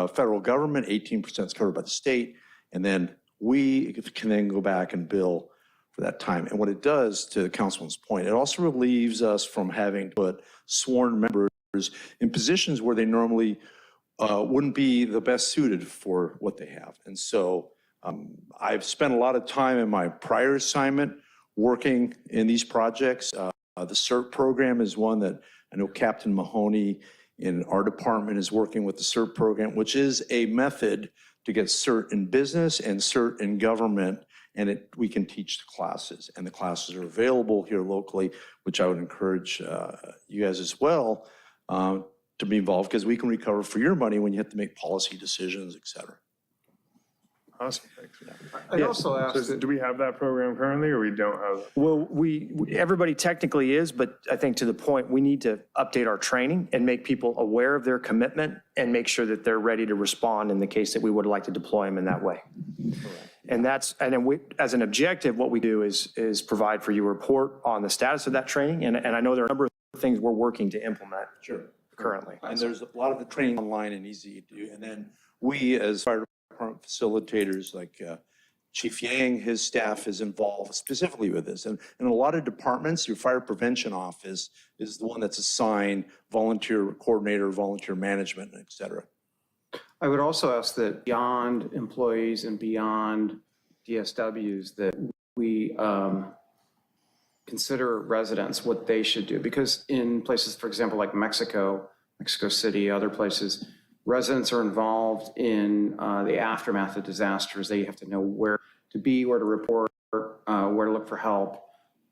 the federal government, 18% is covered by the state, and then we can then go back and bill for that time. And what it does, to the councilman's point, it also relieves us from having to put sworn members in positions where they normally wouldn't be the best suited for what they have. And so I've spent a lot of time in my prior assignment working in these projects. The CERT program is one that I know Captain Mahoney in our department is working with the CERT program, which is a method to get CERT in business and CERT in government, and we can teach the classes. And the classes are available here locally, which I would encourage you guys as well to be involved, because we can recover for your money when you have to make policy decisions, et cetera. Awesome, thanks. I also asked, So do we have that program currently, or we don't have? Well, everybody technically is, but I think to the point, we need to update our training and make people aware of their commitment and make sure that they're ready to respond in the case that we would like to deploy them in that way. And then we, as an objective, what we do is provide for you a report on the status of that training. And I know there are a number of things we're working to implement currently. And there's a lot of the training online and easy to do. And then we, as fire department facilitators, like Chief Yang, his staff is involved specifically with this. And in a lot of departments, your fire prevention office is the one that's assigned volunteer coordinator, volunteer management, et cetera. I would also ask that beyond employees and beyond DSWs, that we consider residents, what they should do. Because in places, for example, like Mexico City, other places, residents are involved in the aftermath of disasters. They have to know where to be, where to report, where to look for help,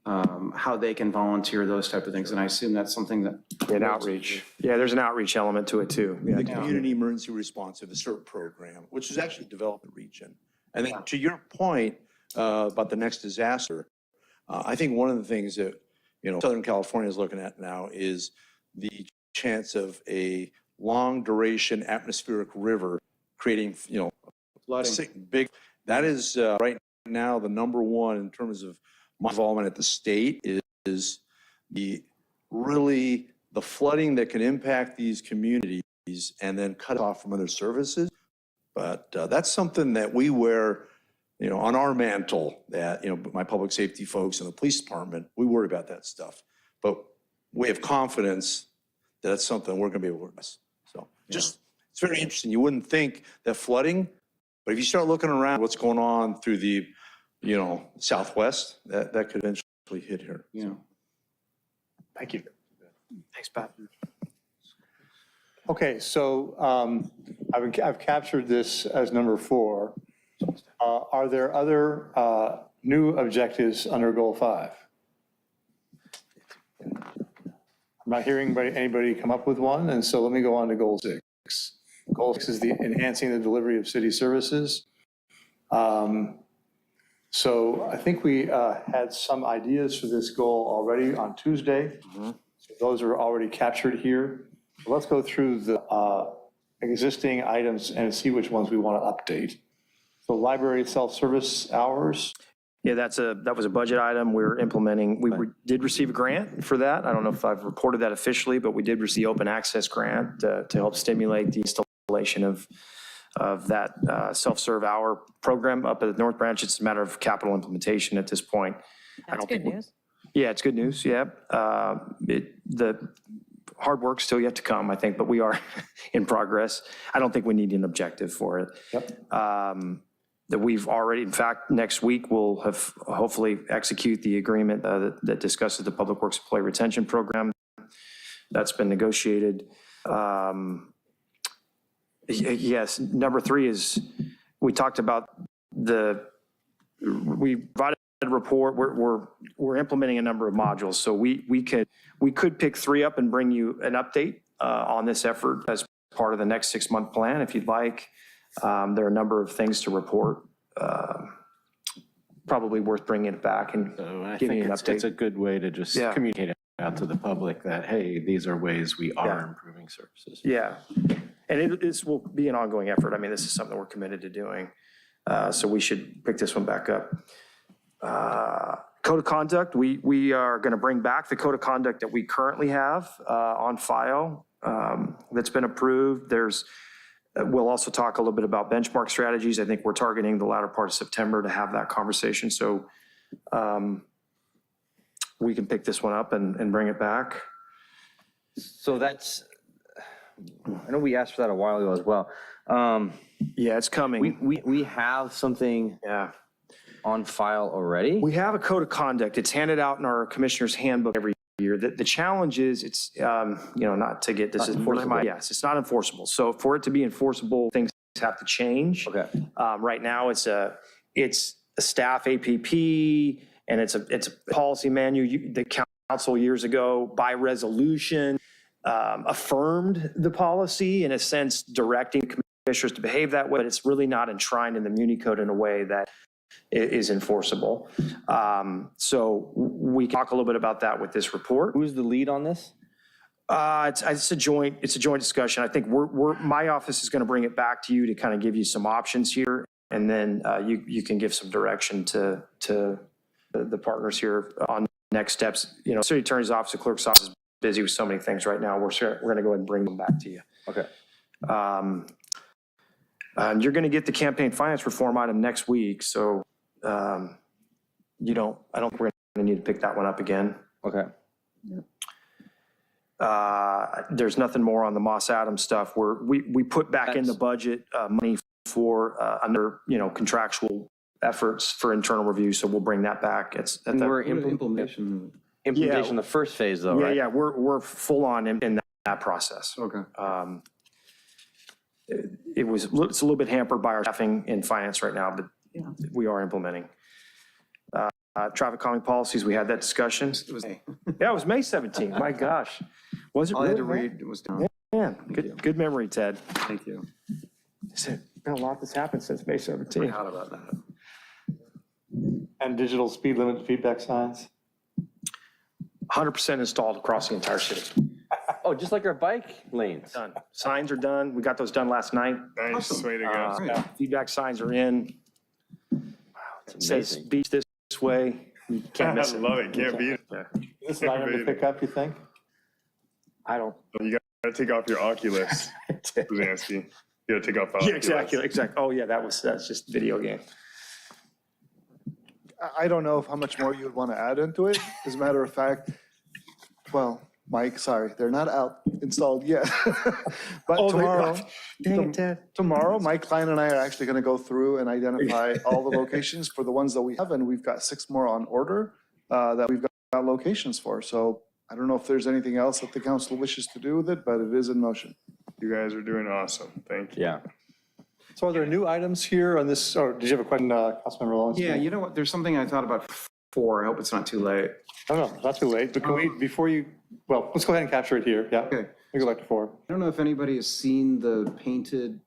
how they can volunteer, those type of things. And I assume that's something that. An outreach. Yeah, there's an outreach element to it too. The Community Emergency Response of the CERT program, which is actually developed in the region. And then to your point about the next disaster, I think one of the things that, Southern California is looking at now is the chance of a long duration atmospheric river creating, Flooding. big, that is right now the number one in terms of my involvement at the state is the flooding that can impact these communities and then cut off from other services. But that's something that we wear, on our mantle, that, my public safety folks and the police department, we worry about that stuff. But we have confidence that it's something we're going to be able to address. So it's very interesting. You wouldn't think that flooding, but if you start looking around what's going on through the, Southwest, that could eventually hit here. Yeah. Thank you. Thanks, Pat. Okay, so I've captured this as number 4. Are there other new objectives under Goal 5? I'm not hearing anybody come up with one, and so let me go on to Goal 6. Goal 6 is the enhancing the delivery of city services. So I think we had some ideas for this goal already on Tuesday. So those are already captured here. So let's go through the existing items and see which ones we want to update. So library self-service hours. Yeah, that was a budget item we're implementing. We did receive a grant for that. I don't know if I've reported that officially, but we did receive the open access grant to help stimulate the installation of that self-serve hour program up at the North Branch. It's a matter of capital implementation at this point. That's good news. Yeah, it's good news, yeah. The hard work's still yet to come, I think, but we are in progress. I don't think we need an objective for it. Yep. That we've already, in fact, next week, we'll have hopefully execute the agreement that discusses the Public Works Employee Retention Program. That's been negotiated. Yes, number 3 is, we talked about we provided a report, we're implementing a number of modules. So we could pick 3 up and bring you an update on this effort as part of the next 6-month plan, if you'd like. There are a number of things to report. Probably worth bringing it back and giving you an update. It's a good way to just communicate out to the public that, hey, these are ways we are improving services. Yeah, and this will be an ongoing effort. I mean, this is something we're committed to doing. So we should pick this one back up. Code of conduct, we are going to bring back the code of conduct that we currently have on file that's been approved. We'll also talk a little bit about benchmark strategies. I think we're targeting the latter part of September to have that conversation. So we can pick this one up and bring it back. So I know we asked for that a while ago as well. Yeah, it's coming. We have something on file already? We have a code of conduct. It's handed out in our commissioner's handbook every year. The challenge is it's, not to get, this is really yes, it's not enforceable. So for it to be enforceable, things have to change. Okay. Right now it's a staff APP and it's a policy manual. The council years ago by resolution affirmed the policy, in a sense, directing commissioners to behave that way, but it's really not enshrined in the Muni Code in a way that is enforceable. So we can talk a little bit about that with this report. Who's the lead on this? It's a joint discussion. I think my office is going to bring it back to you to kind of give you some options here, and then you can give some direction to the partners here on next steps. City Attorney's Office, the Clerk's Office is busy with so many things right now. We're going to go ahead and bring them back to you. Okay. And you're going to get the campaign finance reform item next week, so I don't think we're going to need to pick that one up again. Okay. There's nothing more on the Moss Adams stuff. We put back in the budget money for under contractual efforts for internal review, so we'll bring that back. It's at We're Implementation. implementation the first phase though, right? yeah, we're full on in that process. Okay. It's a little bit hampered by our staffing in finance right now, but we are implementing. Traffic calming policies, we had that discussion. It was, Yeah, it was May 17th, my gosh. Was it all I had to really? read was down. Man, good memory, Ted. Thank you. There's been a lot that's happened since May 17th. Forgot about that. And digital speed limit feedback signs? 100% installed across the entire city. Oh, just like our bike lanes. Done. Signs are done. We got those done last night. Nice, way to go. Feedback signs are in. It says amazing. beach this way. You can't I miss it. love it, can't beat it. Is this an item to pick up, you think? I don't. You gotta take off your Oculus, Buzansky. You gotta take off the Yeah, Oculus. exactly. Oh, yeah, that's just video game. I don't know how much more you'd want to add into it. As a matter of fact, well, Mike, sorry, they're not out installed yet. But tomorrow, Dang it, Ted. tomorrow, Mike Klein and I are actually going to go through and identify all the locations for the ones that we have, and we've got 6 more on order that we've got locations for. So I don't know if there's anything else that the council wishes to do with it, but it is in motion. You guys are doing awesome. Thank you. Yeah. So are there new items here on this, or did you have a question, Councilmember Lowenstein? Yeah, you know what? There's something I thought about before. I hope it's not too late. No, not too late, but can we, before you, well, let's go ahead and capture it here, yeah? Okay. We go back to 4. I don't know if anybody has seen the painted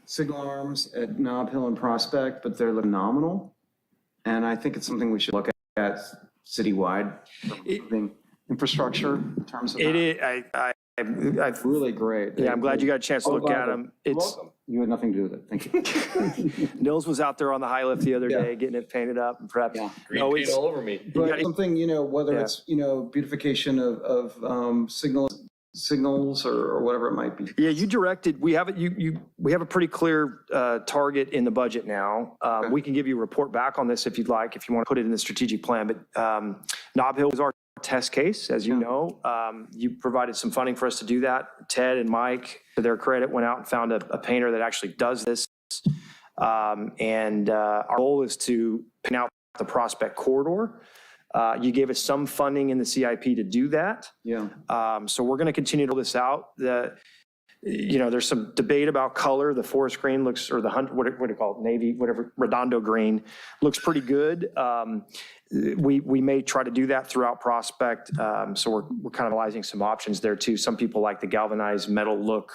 signal arms at Nob Hill and Prospect, but they're phenomenal. And I think it's something we should look at citywide, for improving infrastructure in terms of It that. is, Really great. yeah, I'm glad you got a chance to look at them. It's, You had nothing to do with it. Thank you. Nils was out there on the high lift the other day, getting it painted up and prepped. Yeah. No, it's, all over me. But something, whether it's, beautification of signals or whatever it might be. yeah, you directed, we have it, we have a pretty clear target in the budget now. We can give you a report back on this if you'd like, if you want to put it in the strategic plan, but Nob Hill is our test case, as you know. You provided some funding for us to do that. Ted and Mike, to their credit, went out and found a painter that actually does this. And our goal is to paint out the Prospect corridor. You gave us some funding in the CIP to do that. Yeah. So we're going to continue to roll this out. There's some debate about color. The forest green looks, or what do you call it, navy, whatever, Redondo green, looks pretty good. We may try to do that throughout Prospect. So we're kind of analyzing some options there too. Some people like the galvanized metal look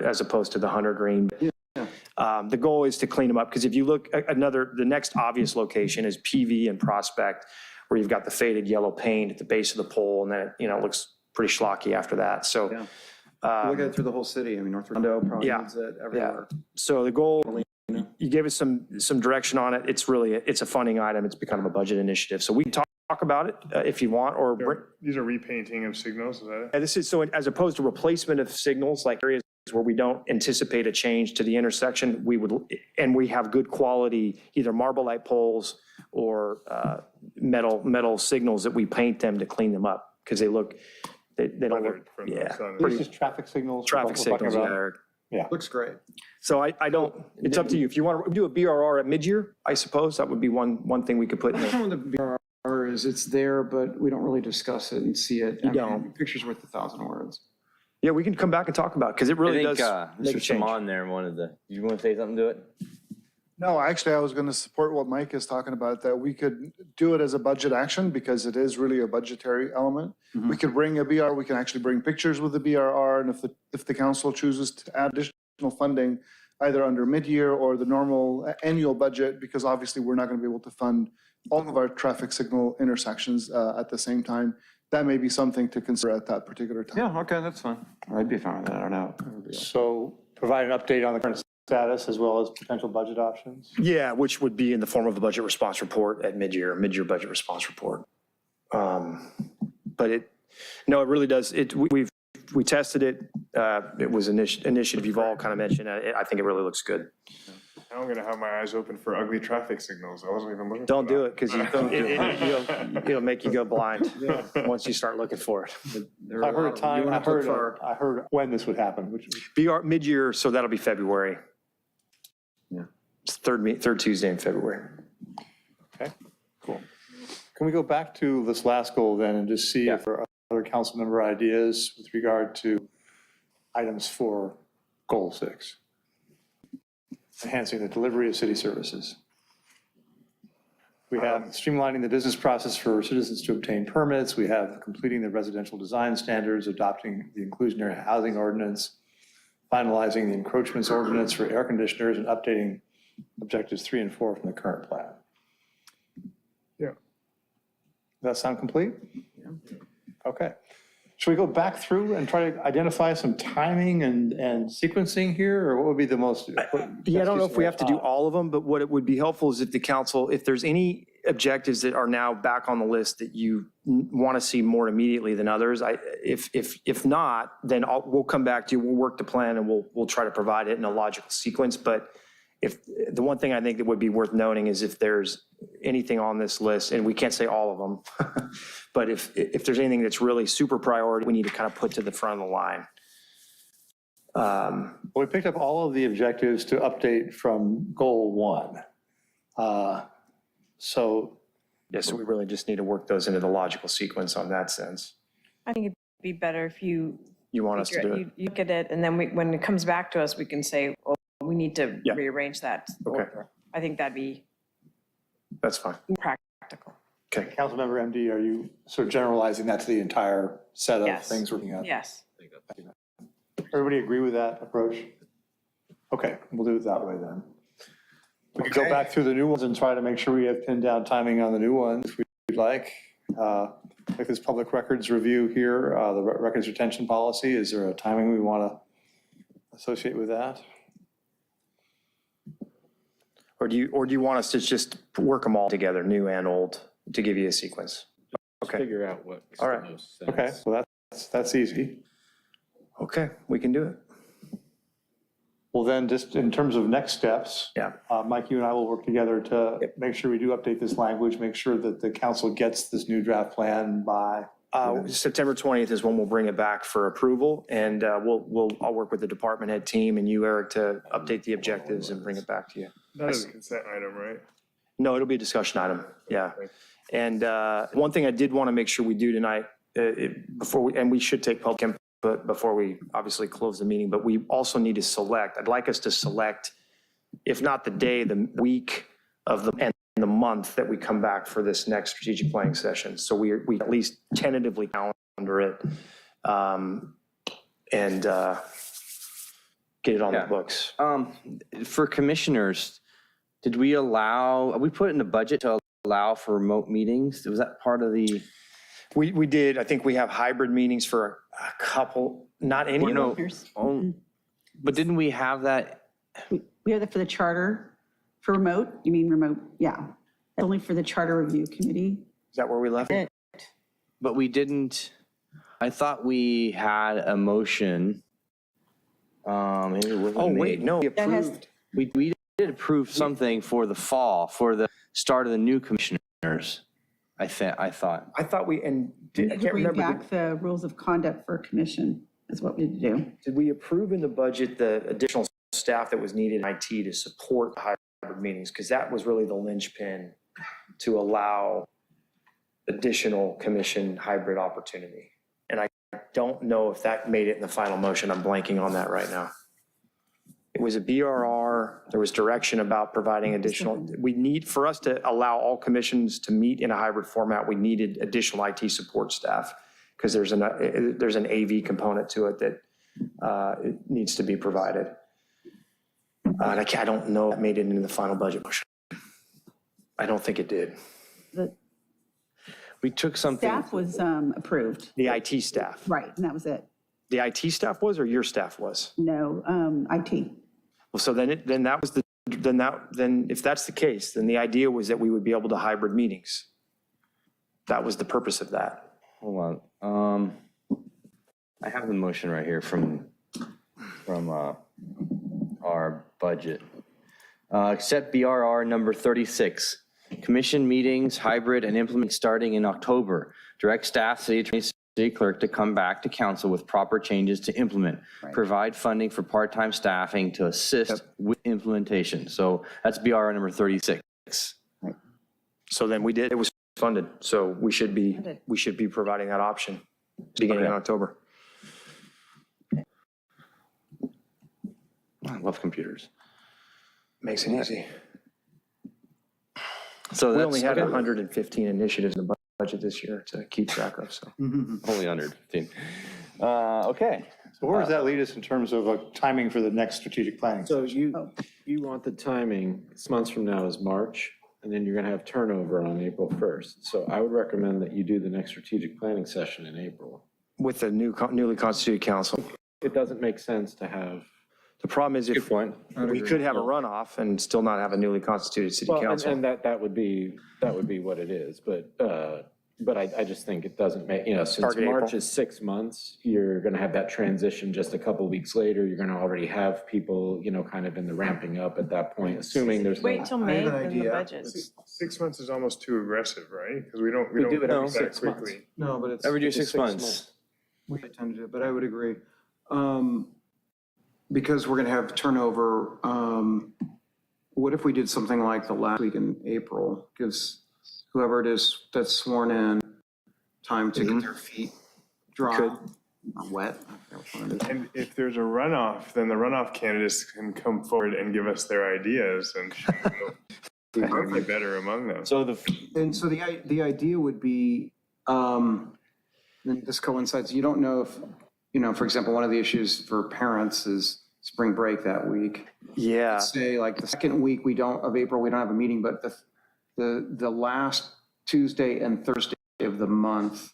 as opposed to the hunter green. The goal is to clean them up, because if you look, the next obvious location is PV and Prospect, where you've got the faded yellow paint at the base of the pole, and then it looks pretty schlocky after that. So Look at it through the whole city. I mean, North Redondo probably needs it everywhere. So the goal, you gave us some direction on it. It's a funding item. It's become a budget initiative. So we can talk about it if you want, or These are repainting of signals, is that it? this is, so as opposed to replacement of signals, like areas where we don't anticipate a change to the intersection, we have good quality, either marble light poles or metal signals that we paint them to clean them up, because they look, they don't look, From the yeah. sun. This is traffic signals. Traffic We're talking signals, about- yeah, Eric. Looks great. So I don't, it's up to you. If you want to do a BRR at mid-year, I suppose that would be one thing we could put in The there. problem with the BR is it's there, but we don't really discuss it and see it. You I mean, don't. Picture's worth 1,000 words. Yeah, we can come back and talk about it, because it really does make Mr. a change. Shimon there wanted to, you want to say something to it? No, actually, I was going to support what Mike is talking about, that we could do it as a budget action, because it is really a budgetary element. We could bring a BR, we can actually bring pictures with the BRR, and if the council chooses to add additional funding, either under mid-year or the normal annual budget, because obviously we're not going to be able to fund all of our traffic signal intersections at the same time, that may be something to consider at that particular time. Yeah, okay, that's fine. I'd be fine with that, I don't know. So provide an update on the current status as well as potential budget options. Yeah, which would be in the form of a budget response report at mid-year budget response report. But it really does, we tested it. It was an initiative you've all kind of mentioned. I think it really looks good. Now I'm gonna have my eyes open for ugly traffic signals. I wasn't even looking. Don't for do that. it, because it'll make you go blind once you start looking for it. There are I a heard a lot of- time, you I wanna look for- heard when this would happen, which BR mid-year, so that'll be February. It's third Tuesday in February. Okay, cool. Can we go back to this last goal then and just see if there are other council member ideas with regard to items for goal 6? Enhancing the delivery of city services. We have streamlining the business process for citizens to obtain permits. We have completing the residential design standards, adopting the inclusionary housing ordinance, finalizing the encroachments ordinance for air conditioners, and updating objectives 3 and 4 from the current plan. Yeah. Does that sound complete? Yeah. Okay. Should we go back through and try to identify some timing and sequencing here, or what would be the most? Yeah, I don't know if we have to do all of them, but what it would be helpful is if the council, if there's any objectives that are now back on the list that you want to see more immediately than others, if not, then we'll come back to you, we'll work the plan, and we'll try to provide it in a logical sequence. But if the one thing I think that would be worth noting is if there's anything on this list, and we can't say all of them, but if there's anything that's really super priority, we need to kind of put to the front of the line. We picked up all of the objectives to update from goal 1. So we really just need to work those into the logical sequence on that sense. I think it'd be better if you want us to do it? You look at it, and then when it comes back to us, we can say, oh, we need to rearrange that. Okay. I think that'd be That's fine. practical. Okay, Councilmember MD, are you sort of generalizing that to the entire set of Yes. things we're looking at? Yes. Everybody agree with that approach? Okay, we'll do it that way then. We could go back through the new ones and try to make sure we have pinned down timing on the new ones if we'd like. Like this public records review here, the records retention policy, is there a timing we want to associate with that? Or do you want us to just work them all together, new and old, to give you a sequence? Okay. Figure out what makes All the right. most sense. Okay, so that's easy. Okay, we can do it. Well, then, just in terms of next steps, Mike, you and I will work together to make sure we do update this language, make sure that the council gets this new draft plan by. September 20th is when we'll bring it back for approval, and I'll work with the department head team and you, Eric, to update the objectives and bring it back to you. That is a consent item, right? No, it'll be a discussion item, yeah. And one thing I did want to make sure we do tonight, we should take public input before we obviously close the meeting, but we also need to select, I'd like us to select, if not the day, the week of and the month that we come back for this next strategic planning session. So we at least tentatively calendar it and get it on the books. For commissioners, did we put it in the budget to allow for remote meetings? Was that part of the? We did. I think we have hybrid meetings for a couple, not any of them. But didn't we have that? We have that for the charter, for remote, you mean remote? Yeah. That's only for the charter review committee. Is that where we left it? But we didn't, I thought we had a motion. Maybe it wasn't Oh, wait, made. no, we approved. We did approve something for the fall, for the start of the new commissioners. I thought. I thought we, and I can't Bring remember. back the rules of conduct for commission is what we do. Did we approve in the budget the additional staff that was needed in IT to support hybrid meetings? Because that was really the linchpin to allow additional commission hybrid opportunity. And I don't know if that made it in the final motion. I'm blanking on that right now. It was a BRR. There was direction about providing additional. For us to allow all commissions to meet in a hybrid format, we needed additional IT support staff because there's an AV component to it that it needs to be provided. And I don't know if it made it into the final budget motion. I don't think it did. We took something. Staff was approved. The IT staff. Right, and that was it. The IT staff was, or your staff was? No, IT. Well, so then if that's the case, then the idea was that we would be able to hybrid meetings. That was the purpose of that. Hold on. I have the motion right here from our budget. Accept BRR number 36. Commission meetings, hybrid and implement starting in October. Direct staff, city attorney city clerk to come back to council with proper changes to implement, provide funding for part-time staffing to assist with implementation. So that's BR number 36. So then it was funded, so we should be providing that option beginning in October. I love computers. Makes it easy. So We only had 115 initiatives in the budget this year to keep track of, so. only 115. Okay. So where does that lead us in terms of timing for the next strategic planning? So you want the timing, 6 months from now is March, and then you're going to have turnover on April 1st. So I would recommend that you do the next strategic planning session in April. With the newly constituted council. It doesn't make sense to have. The problem is if point. we could have a runoff and still not have a newly constituted city Well, council. and that would be what it is, but I just think it doesn't make, since Target March April. is 6 months, you're going to have that transition just a couple weeks later. You're going to already have people, kind of in the ramping up at that point, assuming there's no. Wait till May have an for the idea. budget. 6 months is almost too aggressive, right? Because we don't We do it move every that 6 months. quickly. No, but it's. Every do It's 6 6 months. We tend to do it, but I would agree. Because we're going to have turnover, what if we did something like the last week in April? Gives whoever it is that's sworn in time to get their feet dry, not wet. And if there's a runoff, then the runoff candidates can come forward and give us their ideas and who might be better among them. So And so the idea would be, and this coincides, you don't know if, for example, one of the issues for parents is spring break that week. Yeah. Say like the second week of April, we don't have a meeting, but the last Tuesday and Thursday of the month.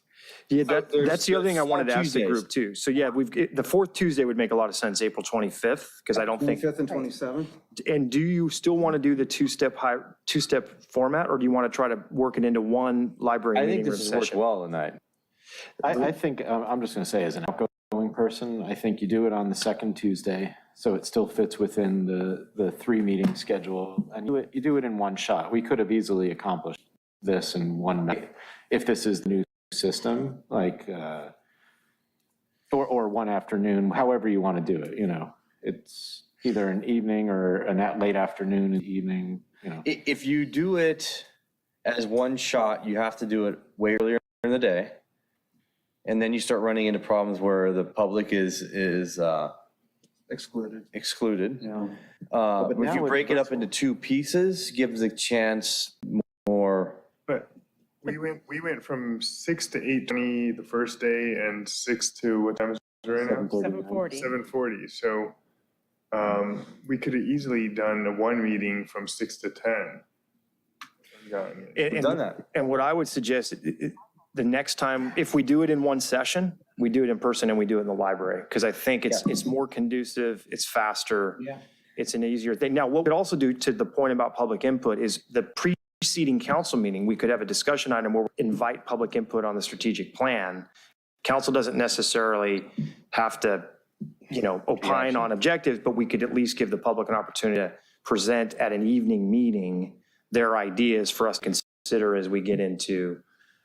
Yeah, that's the other thing I wanted to ask the Tuesdays. group too. So yeah, the fourth Tuesday would make a lot of sense, April 25th, because I don't think, 25th and 27th? and do you still want to do the two-step format, or do you want to try to work it into one library I meeting think room this has worked session? well tonight. I think, I'm just going to say, as an outgoing person, I think you do it on the second Tuesday, so it still fits within the 3-meeting schedule, and you do it in one shot. We could have easily accomplished this in one night if this is the new system, like, or one afternoon, however you want to do it, It's either an evening or a late afternoon and evening, If you do it as one shot, you have to do it way earlier in the day. And then you start running into problems where the public is excluded. Yeah. But if you break it up into 2 pieces, gives a chance more. But we went from 6 to 8:20 the first day and 6 to what time is it right now? 7:40. 7:40. So we could have easily done one meeting from 6 to 10. We've done that. And what I would suggest, the next time, if we do it in one session, we do it in person and we do it in the library, because I think it's more conducive, it's faster, it's an easier thing. Now, what we could also do, to the point about public input, is the preceding council meeting, we could have a discussion item where we invite public input on the strategic plan. Council doesn't necessarily have to, opine on objectives, but we could at least give the public an opportunity to present at an evening meeting their ideas for us to consider as we get into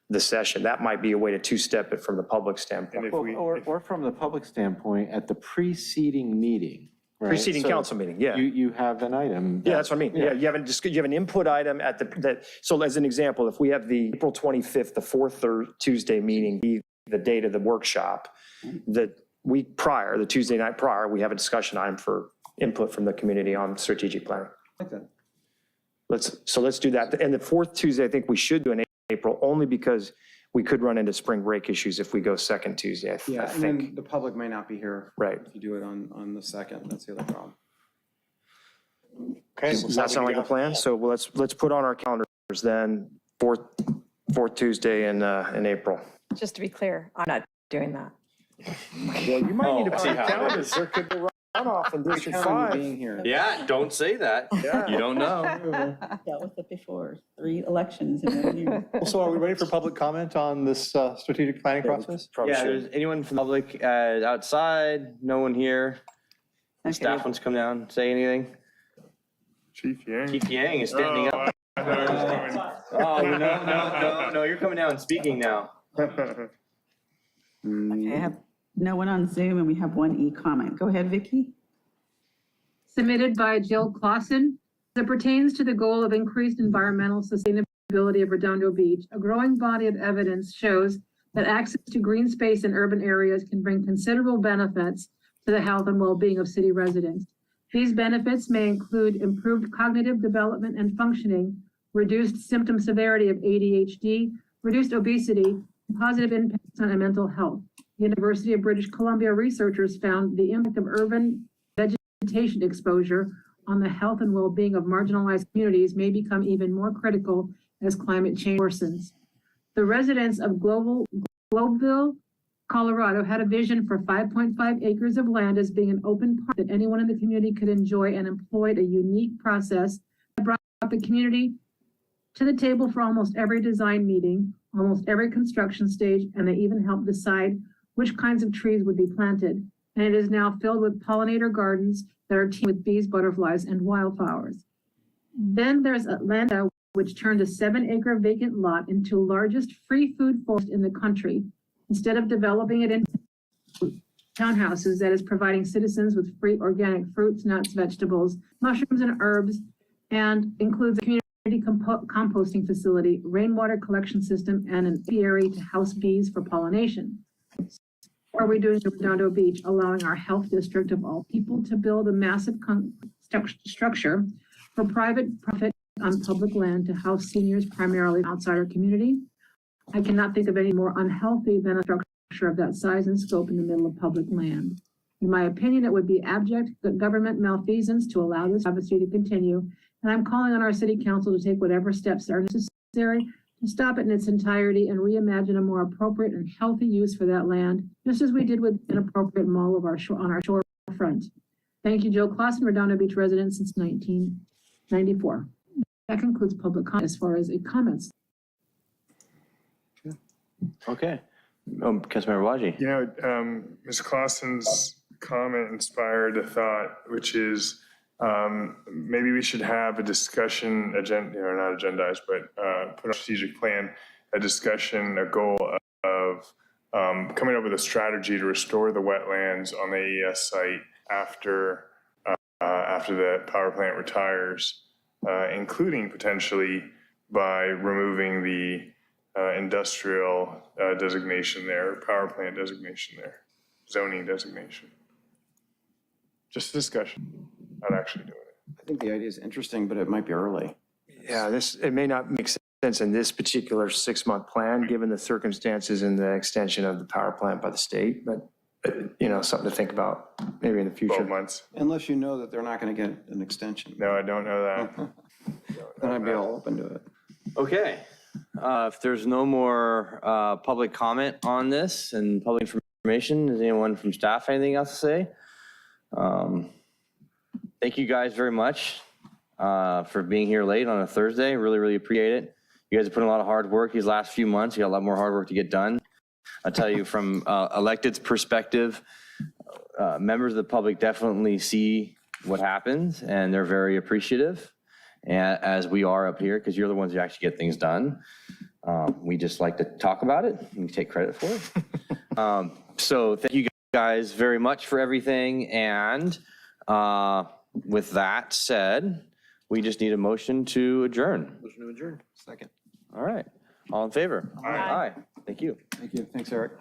the session. That might be a way to two-step it from the public standpoint. or from the public standpoint, at the preceding meeting, right? Preceding So council meeting, yeah. You have an item. Yeah, that's what I mean. Yeah, you have an input item so as an example, if we have the April 25th, the fourth Tuesday meeting, be the date of the workshop, the week prior, the Tuesday night prior, we have a discussion item for input from the community on strategic planning. Like that. Let's do that. And the fourth Tuesday, I think we should do in April, only because we could run into spring break issues if we go second Tuesday, I Yeah, and think. then the public may not be here. Right. If you do it on the second, that's the other problem. Okay. Does that sound like a plan? So let's put on our calendars then, fourth Tuesday in April. Just to be clear, I'm not doing that. Well, you might need to put see your how it calendars. There could be runoff in District 5. Being here. Yeah, don't say that. You don't know. Dealt with it before, 3 elections in 1 year. So are we ready for public comment on this strategic planning process? Probably Yeah, should. there's anyone from the public outside? No one here? Okay. Staff wants to come down, say anything? Chief Yang. Chief Yang is standing up. I thought I was Oh, no, you're coming down and speaking now. coming. Okay, I have no one on Zoom and we have one e-comment. Go ahead, Vicki. Submitted by Jill Clausen. As it pertains to the goal of increased environmental sustainability of Redondo Beach, a growing body of evidence shows that access to green space in urban areas can bring considerable benefits to the health and well-being of city residents. These benefits may include improved cognitive development and functioning, reduced symptom severity of ADHD, reduced obesity, and positive impacts on mental health. The University of British Columbia researchers found the impact of urban vegetation exposure on the health and well-being of marginalized communities may become even more critical as climate change worsens. The residents of Globeville, Colorado had a vision for 5.5 acres of land as being an open park that anyone in the community could enjoy, and employed a unique process that brought the community to the table for almost every design meeting, almost every construction stage, and they even helped decide which kinds of trees would be planted. And it is now filled with pollinator gardens that are teemed with bees, butterflies, and wildflowers. Then there's Atlanta, which turned a 7-acre vacant lot into the largest free food forest in the country. Instead of developing it into townhouses, that is providing citizens with free organic fruits, nuts, vegetables, mushrooms, and herbs, and includes a community composting facility, rainwater collection system, and an apiary to house bees for pollination. What are we doing at Redondo Beach? Allowing our health district of all people to build a massive structure for private profit on public land to house seniors primarily outside our community. I cannot think of any more unhealthy than a structure of that size and scope in the middle of public land. In my opinion, it would be abject government malfeasance to allow this travesty to continue, and I'm calling on our city council to take whatever steps are necessary to stop it in its entirety and reimagine a more appropriate and healthy use for that land, just as we did with an appropriate mall of our on our shorefront. Thank you, Jill Clausen, Redondo Beach resident since 1994. That concludes public comment as far as comments. Okay. Councilmember Waji. You know, Ms. Clausen's comment inspired a thought, which is maybe we should have a discussion, agenda, not agendized, but put a strategic plan, a discussion, a goal of coming up with a strategy to restore the wetlands on the AES site after the power plant retires, including potentially by removing the industrial designation there, power plant designation there, zoning designation. Just a discussion, not actually doing it. I think the idea is interesting, but it might be early. Yeah, it may not make sense in this particular 6-month plan, given the circumstances and the extension of the power plant by the state, but something to think about maybe in the future. 12 months. Unless you know that they're not going to get an extension. No, I don't know that. Then I'd be all open to it. Okay. If there's no more public comment on this and public information, does anyone from staff have anything else to say? Thank you guys very much for being here late on a Thursday. Really, really appreciate it. You guys have put in a lot of hard work these last few months. You got a lot more hard work to get done. I'll tell you from elected's perspective, members of the public definitely see what happens and they're very appreciative. And as we are up here, because you're the ones who actually get things done. We just like to talk about it and take credit for it. So thank you guys very much for everything. And with that said, we just need a motion to adjourn. Motion to adjourn. Second. All right. All in favor? Aye. Thank you. Thank you. Thanks, Eric.